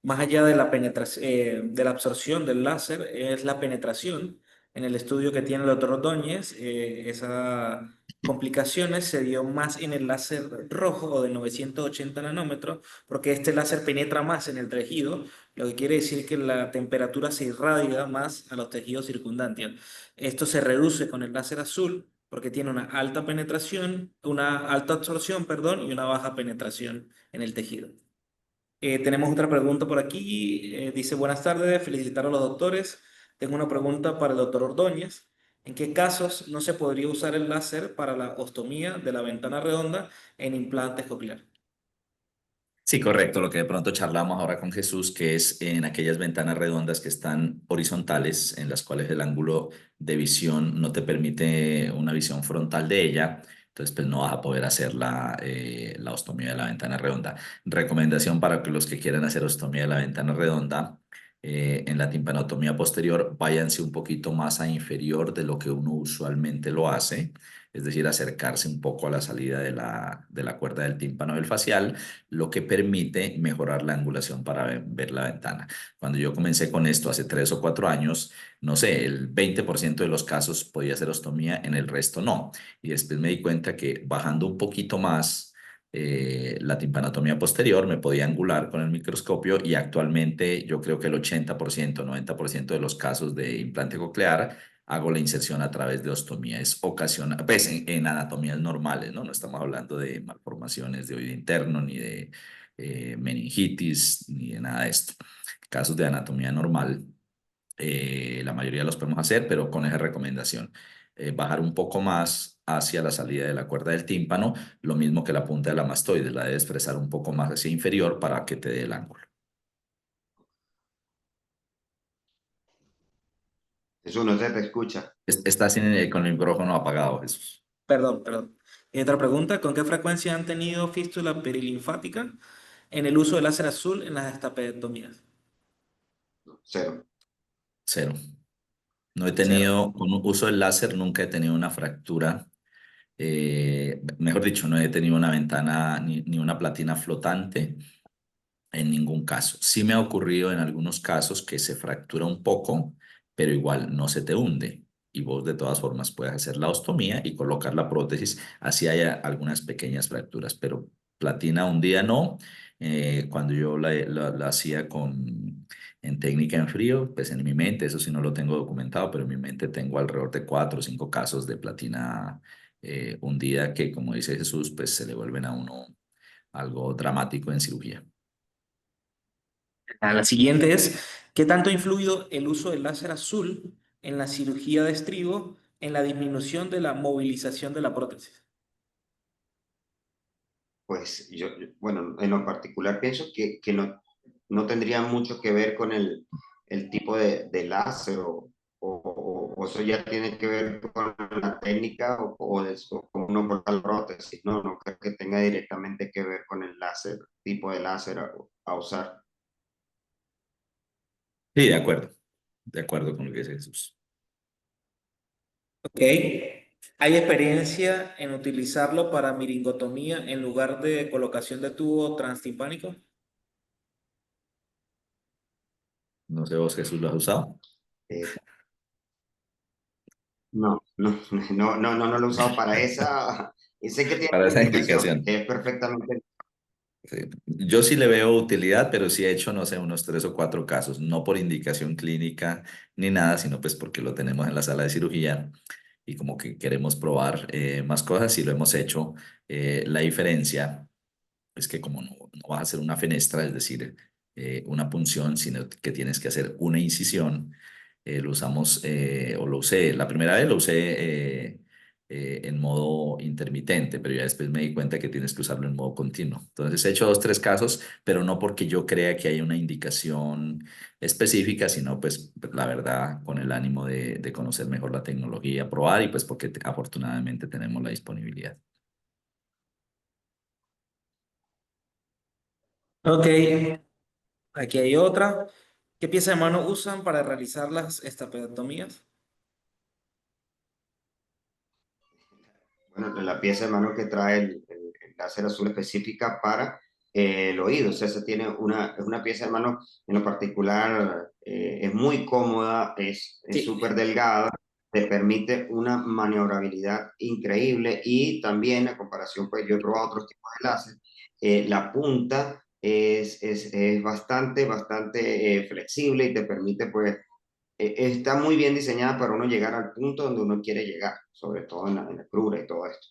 más allá de la penetración, de la absorción del láser, es la penetración. En el estudio que tiene el doctor Ordóñez, esas complicaciones se dio más en el láser rojo o de 980 nanómetros, porque este láser penetra más en el tejido, lo que quiere decir que la temperatura se irradia más a los tejidos circundantes. Esto se reduce con el láser azul porque tiene una alta penetración, una alta absorción, perdón, y una baja penetración en el tejido. Tenemos otra pregunta por aquí. Dice, buenas tardes, felicitar a los doctores. Tengo una pregunta para el doctor Ordóñez. ¿En qué casos no se podría usar el láser para la ostomía de la ventana redonda en implantes cocleares? Sí, correcto. Lo que de pronto charlamos ahora con Jesús, que es en aquellas ventanas redondas que están horizontales, en las cuales el ángulo de visión no te permite una visión frontal de ella. Entonces, pues no vas a poder hacer la ostomía de la ventana redonda. Recomendación para que los que quieran hacer ostomía de la ventana redonda, en la timpanotomía posterior, váyanse un poquito más a inferior de lo que uno usualmente lo hace, es decir, acercarse un poco a la salida de la cuerda del tímpano del facial, lo que permite mejorar la angulación para ver la ventana. Cuando yo comencé con esto hace 3 o 4 años, no sé, el 20% de los casos podía ser ostomía, en el resto no. Y después me di cuenta que bajando un poquito más la timpanotomía posterior me podía angular con el microscopio, y actualmente yo creo que el 80%, 90% de los casos de implante coclear hago la inserción a través de ostomía. Es ocasional, pues en anatomías normales, ¿no? No estamos hablando de malformaciones de oído interno, ni de meningitis, ni de nada de esto. Casos de anatomía normal, la mayoría los podemos hacer, pero con esa recomendación. Bajar un poco más hacia la salida de la cuerda del tímpano, lo mismo que la punta de la mastoide, la debes presar un poco más hacia inferior para que te dé el ángulo. Jesús, no se te escucha. Estás con el micrófono apagado, Jesús. Perdón, perdón. Y otra pregunta, ¿con qué frecuencia han tenido fístula perilinfática en el uso del láser azul en las destapedomías? Cero. Cero. No he Cero. tenido, con uso del láser, nunca he tenido una fractura. Mejor dicho, no he tenido una ventana ni una platina flotante en ningún caso. Sí me ha ocurrido en algunos casos que se fractura un poco, pero igual no se te hunde. Y vos de todas formas puedes hacer la ostomía y colocar la prótesis, así haya algunas pequeñas fracturas, pero platina un día no. Cuando yo la hacía en técnica en frío, pues en mi mente, eso sí no lo tengo documentado, pero en mi mente tengo alrededor de 4 o 5 casos de platina un día, que, como dice Jesús, pues se le vuelven a uno algo dramático en cirugía. La siguiente es, ¿qué tanto ha influido el uso del láser azul en la cirugía de estribo en la disminución de la movilización de la prótesis? Pues bueno, en lo particular pienso que no tendría mucho que ver con el tipo de láser o eso ya tiene que ver con la técnica o cómo uno corta la prótesis. No, no creo que tenga directamente que ver con el láser, tipo de láser a usar. Sí, de acuerdo con lo que dice Jesús. Ok. ¿Hay experiencia en utilizarlo para miringotomía en lugar de colocación de tubo transtimpánico? No sé vos, Jesús, ¿lo has usado? Eh, no, no, no lo he usado para esa. Y sé que tiene Para una esa indicación, indicación. es perfectamente. Sí. Yo sí le veo utilidad, pero sí he hecho, no sé, unos 3 o 4 casos, no por indicación clínica ni nada, sino pues porque lo tenemos en la sala de cirugía y como que queremos probar más cosas y lo hemos hecho. La diferencia es que como no vas a hacer una fenestra, es decir, una punción, sino que tienes que hacer una incisión. Lo usamos, o lo usé, la primera vez lo usé en modo intermitente, pero ya después me di cuenta que tienes que usarlo en modo continuo. Entonces he hecho 2, 3 casos, pero no porque yo crea que hay una indicación específica, sino pues la verdad con el ánimo de conocer mejor la tecnología, probar, y pues porque afortunadamente tenemos la disponibilidad. Ok, aquí hay otra. ¿Qué pieza de mano usan para realizar las estapedotomías? Bueno, la pieza de mano que trae el láser azul específica para el oído. O sea, se tiene es una pieza de mano en lo particular, es muy cómoda, es Sí. súper delgada, te permite una maniobrabilidad increíble y también a comparación, pues yo he probado otros tipos de láser, la punta es bastante flexible y te permite pues está muy bien diseñada para uno llegar al punto donde uno quiere llegar, sobre todo en la crura y todo esto.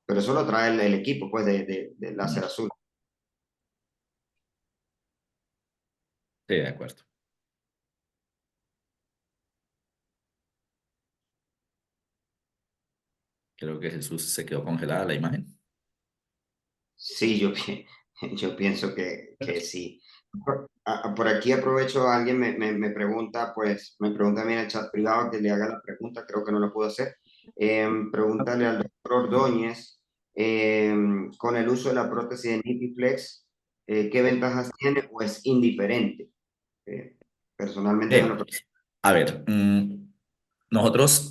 Pero eso lo trae el equipo, pues, de láser Mm. azul. Sí, de acuerdo. Creo que Jesús se quedó congelada la imagen. Sí, yo pienso que sí. Por aquí aprovecho, alguien me pregunta, pues me pregunta a mí en el chat privado que le haga la pregunta, creo que no lo puedo hacer. Pregúntale al doctor Ordóñez, con el uso de la prótesis de Nitiflex, ¿qué ventajas tiene o es indiferente? Eh, Personalmente me lo Eh, a ver, nosotros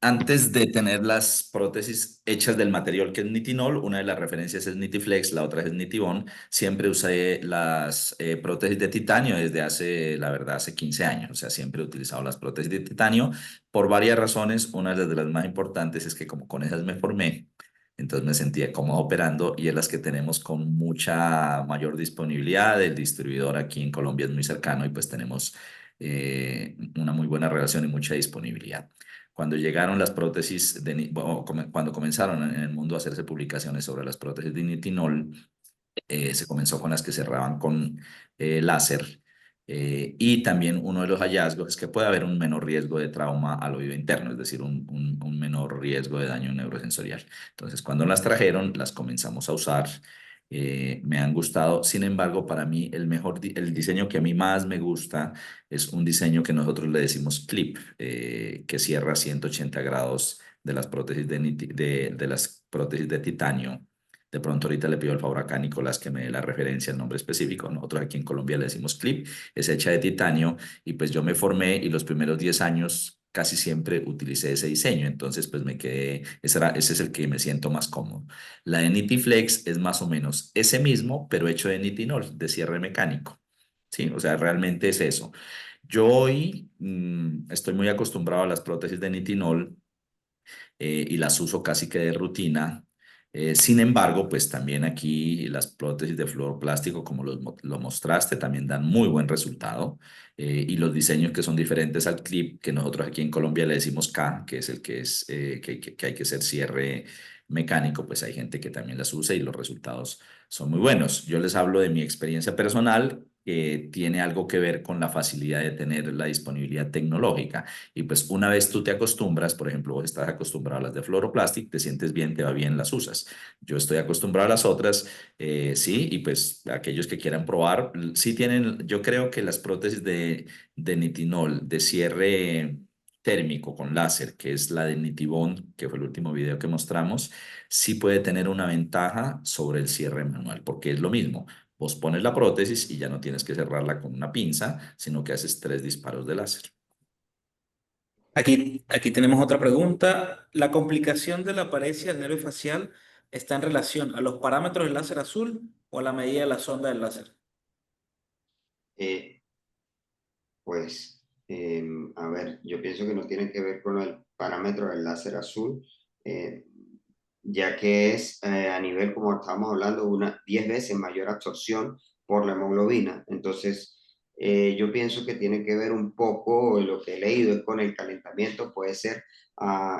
antes de tener las prótesis hechas del material que es nitinol, una de las referencias es Nitiflex, la otra es Nitibone. Siempre usé las prótesis de titanio desde hace, la verdad, hace 15 años. O sea, siempre he utilizado las prótesis de titanio por varias razones. Una de las más importantes es que como con esas me formé, entonces me sentía cómodo operando y es las que tenemos con mucha mayor disponibilidad. El distribuidor aquí en Colombia es muy cercano y pues tenemos una muy buena relación y mucha disponibilidad. Cuando llegaron las prótesis, bueno, cuando comenzaron en el mundo a hacerse publicaciones sobre las prótesis de nitinol, se comenzó con las que cerraban con láser. Y también uno de los hallazgos es que puede haber un menor riesgo de trauma al oído interno, es decir, un menor riesgo de daño neurosensorial. Entonces, cuando las trajeron, las comenzamos a usar. Me han gustado. Sin embargo, para mí el diseño que a mí más me gusta es un diseño que nosotros le decimos clip, que cierra 180 grados de las prótesis de las prótesis de titanio. De pronto ahorita le pido el favor acá a Nicolás que me dé la referencia, el nombre específico. Nosotros aquí en Colombia le decimos clip, es hecha de titanio y pues yo me formé y los primeros 10 años casi siempre utilicé ese diseño. Entonces pues me quedé, ese es el que me siento más cómodo. La de Nitiflex es más o menos ese mismo, pero hecho de nitinol, de cierre mecánico. Sí, o sea, realmente es eso. Yo hoy estoy muy acostumbrado a las prótesis de nitinol y las uso casi que de rutina. Sin embargo, pues también aquí las prótesis de fluoroplástico, como lo mostraste, también dan muy buen resultado. Y los diseños que son diferentes al clip, que nosotros aquí en Colombia le decimos K, que es el que, que hay que hacer cierre mecánico, pues hay gente que también las usa y los resultados son muy buenos. Yo les hablo de mi experiencia personal, que tiene algo que ver con la facilidad de tener la disponibilidad tecnológica. Y pues una vez tú te acostumbras, por ejemplo, vos estás acostumbrado a las de fluoroplastic, te sientes bien, te va bien, las usas. Yo estoy acostumbrado a las otras, sí, y pues aquellos que quieran probar, sí tienen, yo creo que las prótesis de nitinol, de cierre térmico con láser, que es la de Nitibone, que fue el último video que mostramos, sí puede tener una ventaja sobre el cierre manual, porque es lo mismo. Vos pones la prótesis y ya no tienes que cerrarla con una pinza, sino que haces 3 disparos de láser. Aquí tenemos otra pregunta. ¿La complicación de la paresia del nervio facial está en relación a los parámetros del láser azul o a la medida de la sonda del láser? Eh, Pues, a ver, yo pienso que no tiene que ver con el parámetro del láser azul, eh, ya que es a nivel, como estábamos hablando, 10 veces mayor absorción por la hemoglobina. Entonces, yo pienso que tiene que ver un poco, lo que he leído es con el calentamiento, puede ser,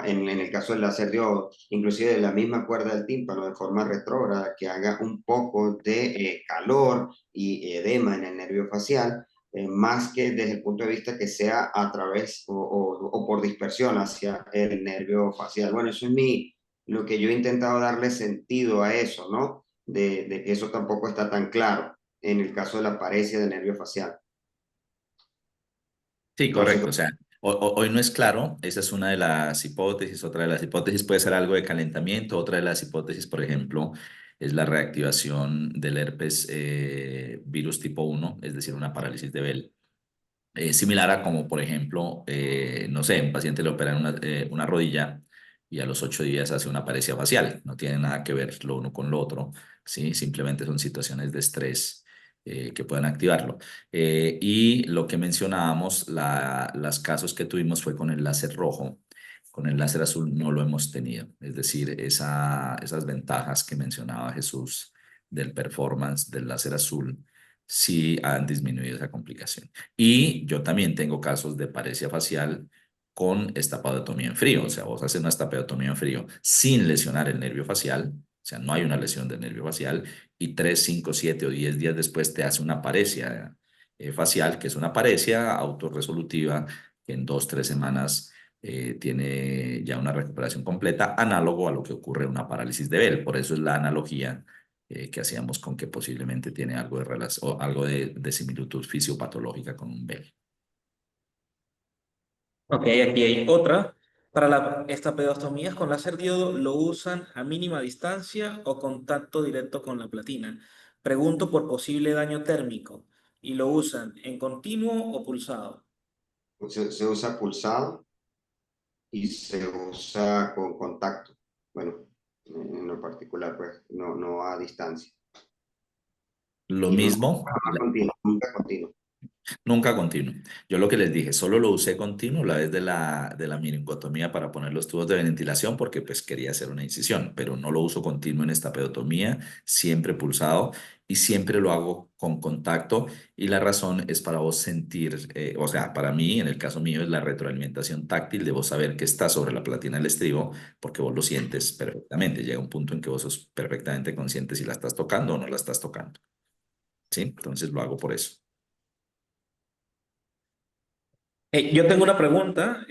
en el caso del láser diodo, inclusive de la misma cuerda del tímpano de forma retrógrada, que haga un poco de calor y edema en el nervio facial, más que desde el punto de vista que sea a través o por dispersión hacia el nervio facial. Bueno, eso es lo que yo he intentado darle sentido a eso, ¿no? De que eso tampoco está tan claro en el caso de la paresia del nervio facial. Sí, No sé correcto. O sea, hoy no es claro. Esa es una de las hipótesis. Otra de las hipótesis puede ser algo de calentamiento. Otra de las hipótesis, por ejemplo, es la reactivación del herpes virus tipo 1, es decir, una parálisis de Bell. Similar a como, por ejemplo, no sé, un paciente le operan una rodilla y a los 8 días hace una paresia facial. No tiene nada que ver lo uno con lo otro, ¿sí? Simplemente son situaciones de estrés que pueden activarlo. Y lo que mencionábamos, los casos que tuvimos fue con el láser rojo. Con el láser azul no lo hemos tenido. Es decir, esas ventajas que mencionaba Jesús del performance del láser azul sí han disminuido esa complicación. Y yo también tengo casos de paresia facial con estapedotomía en frío. O sea, vos haces una estapedotomía en frío sin lesionar el nervio facial. O sea, no hay una lesión del nervio facial. Y 3, 5, 7 o 10 días después te hace una paresia facial, que es una paresia autorresolutiva que en 2, 3 semanas tiene ya una recuperación completa, análogo a lo que ocurre en una parálisis de Bell. Por eso es la analogía que hacíamos con que posiblemente tiene algo de relación o algo de similitud fisiopatológica con un Bell. Ok, aquí hay otra. Para la estapedotomías con láser diodo, ¿lo usan a mínima distancia o contacto directo con la platina? Pregunto por posible daño térmico. ¿Y lo usan en continuo o pulsado? Se usa pulsado y se usa con contacto. Bueno, en lo particular, pues no a distancia. Lo Y no, mismo, nunca continuo. nunca continuo. Yo lo que les dije, solo lo usé continuo la vez de la meningotomía para poner los tubos de ventilación porque pues quería hacer una incisión, pero no lo uso continuo en esta pedotomía, siempre pulsado y siempre lo hago con contacto y la razón es para vos sentir, o sea, para mí, en el caso mío, es la retroalimentación táctil de vos saber que está sobre la platina del estribo porque vos lo sientes perfectamente. Llega un punto en que vos sos perfectamente consciente si la estás tocando o no la estás tocando. ¿Sí? Entonces lo hago por eso. Yo tengo una pregunta.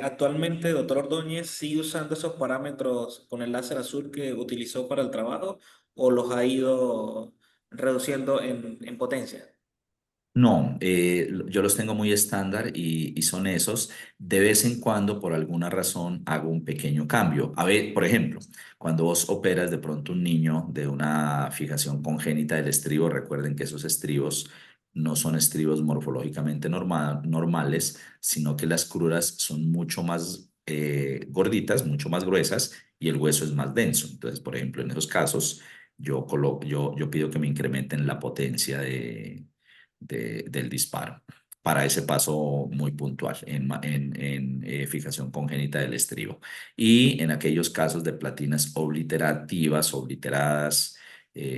Actualmente, doctor Ordóñez, ¿sigue usando esos parámetros con el láser azul que utilizó para el trabajo o los ha ido reduciendo en potencia? No, yo los tengo muy estándar y son esos. De vez en cuando, por alguna razón, hago un pequeño cambio. A ver, por ejemplo, cuando vos operas de pronto un niño de una fijación congénita del estribo, recuerden que esos estribos no son estribos morfológicamente normales, sino que las cruras son mucho más gorditas, mucho más gruesas y el hueso es más denso. Entonces, por ejemplo, en esos casos, yo pido que me incrementen la potencia del disparo para ese paso muy puntual en fijación congénita del estribo. Y en aquellos casos de platinas obliterativas, obliteradas,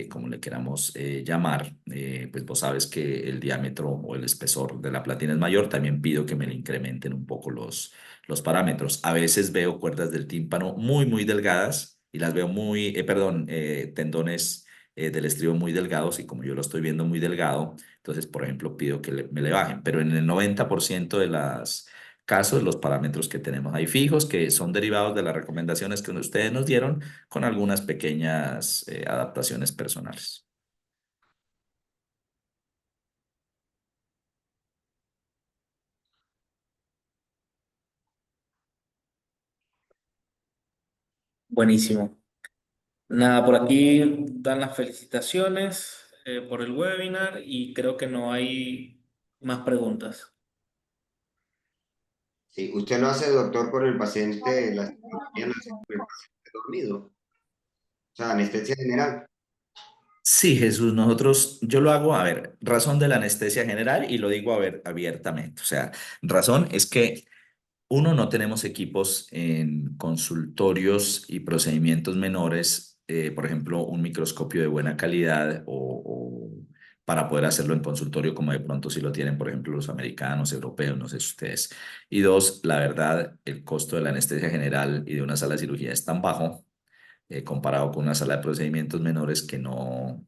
como le queramos llamar, pues vos sabes que el diámetro o el espesor de la platina es mayor, también pido que me le incrementen un poco los parámetros. A veces veo cuerdas del tímpano muy delgadas y las veo tendones del estribo muy delgados y como yo lo estoy viendo muy delgado, entonces, por ejemplo, pido que me le bajen, pero en el 90% de los casos, los parámetros que tenemos ahí fijos, que son derivados de las recomendaciones que ustedes nos dieron, con algunas pequeñas adaptaciones personales. Buenísimo. Nada, por aquí dan las felicitaciones por el webinar y creo que no hay más preguntas. Sí, usted lo hace, doctor, por el paciente, la esterectomía lo hace por el paciente dormido, o sea, anestesia general. Sí, Jesús, yo lo hago, a ver, razón de la anestesia general y lo digo a ver, abiertamente, o sea, razón es que uno, no tenemos equipos en consultorios y procedimientos menores, por ejemplo, un microscopio de buena calidad o para poder hacerlo en consultorio como de pronto si lo tienen, por ejemplo, los americanos, europeos, no sé si ustedes. Y dos, la verdad, el costo de la anestesia general y de una sala de cirugía es tan bajo comparado con una sala de procedimientos menores que no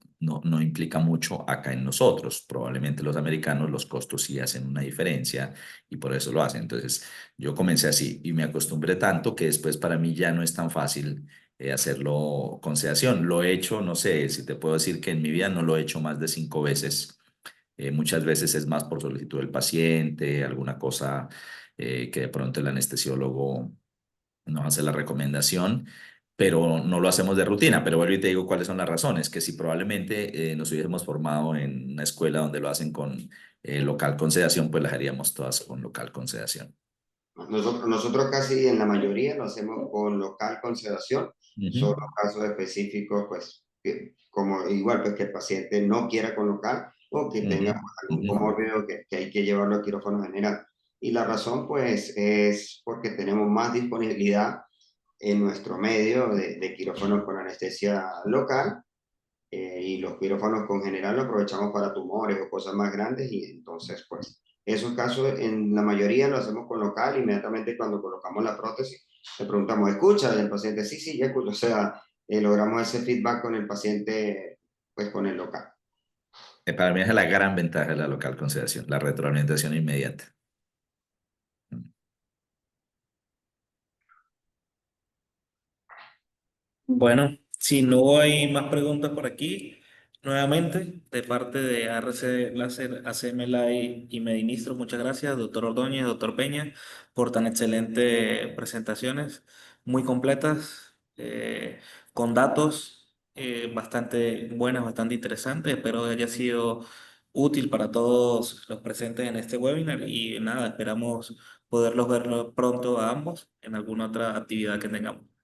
implica mucho acá en nosotros. Probablemente los americanos los costos sí hacen una diferencia y por eso lo hacen. Entonces yo comencé así y me acostumbré tanto que después para mí ya no es tan fácil hacerlo con sedación. Lo he hecho, no sé si te puedo decir que en mi vida no lo he hecho más de 5 veces. Muchas veces es más por solicitud del paciente, alguna cosa que de pronto el anestesiólogo nos hace la recomendación, pero no lo hacemos de rutina. Pero vuelvo y te digo cuáles son las razones, que si probablemente nos hubiésemos formado en una escuela donde lo hacen con local con sedación, pues las haríamos todas con local con sedación. Nosotros casi en la mayoría lo hacemos con local con sedación, Ujú, solo casos específicos, pues, como igual, pues que el paciente no quiera con local o que ujú, tenga pues, algún ujú. comórbido que hay que llevarlo a quirófano general. Y la razón, pues, es porque tenemos más disponibilidad en nuestro medio de quirófanos con anestesia local y los quirófanos con general lo aprovechamos para tumores o cosas más grandes y entonces pues esos casos en la mayoría lo hacemos con local, inmediatamente cuando colocamos la prótesis le preguntamos, ¿escucha? Y el paciente, sí, sí, ya escucho, o sea, logramos ese feedback con el paciente pues con el local. Para mí esa es la gran ventaja de la local con sedación, la retroalimentación inmediata. Bueno, si no hay más preguntas por aquí, nuevamente, de parte de ARC Láser, ACM Live y Medinistro, muchas gracias, doctor Ordóñez, doctor Peña, por tan excelentes presentaciones, muy completas, con datos bastante buenas, bastante interesantes. Espero que haya sido útil para todos los presentes en este webinar y nada, esperamos poderlos ver pronto a ambos en alguna otra actividad que tengamos.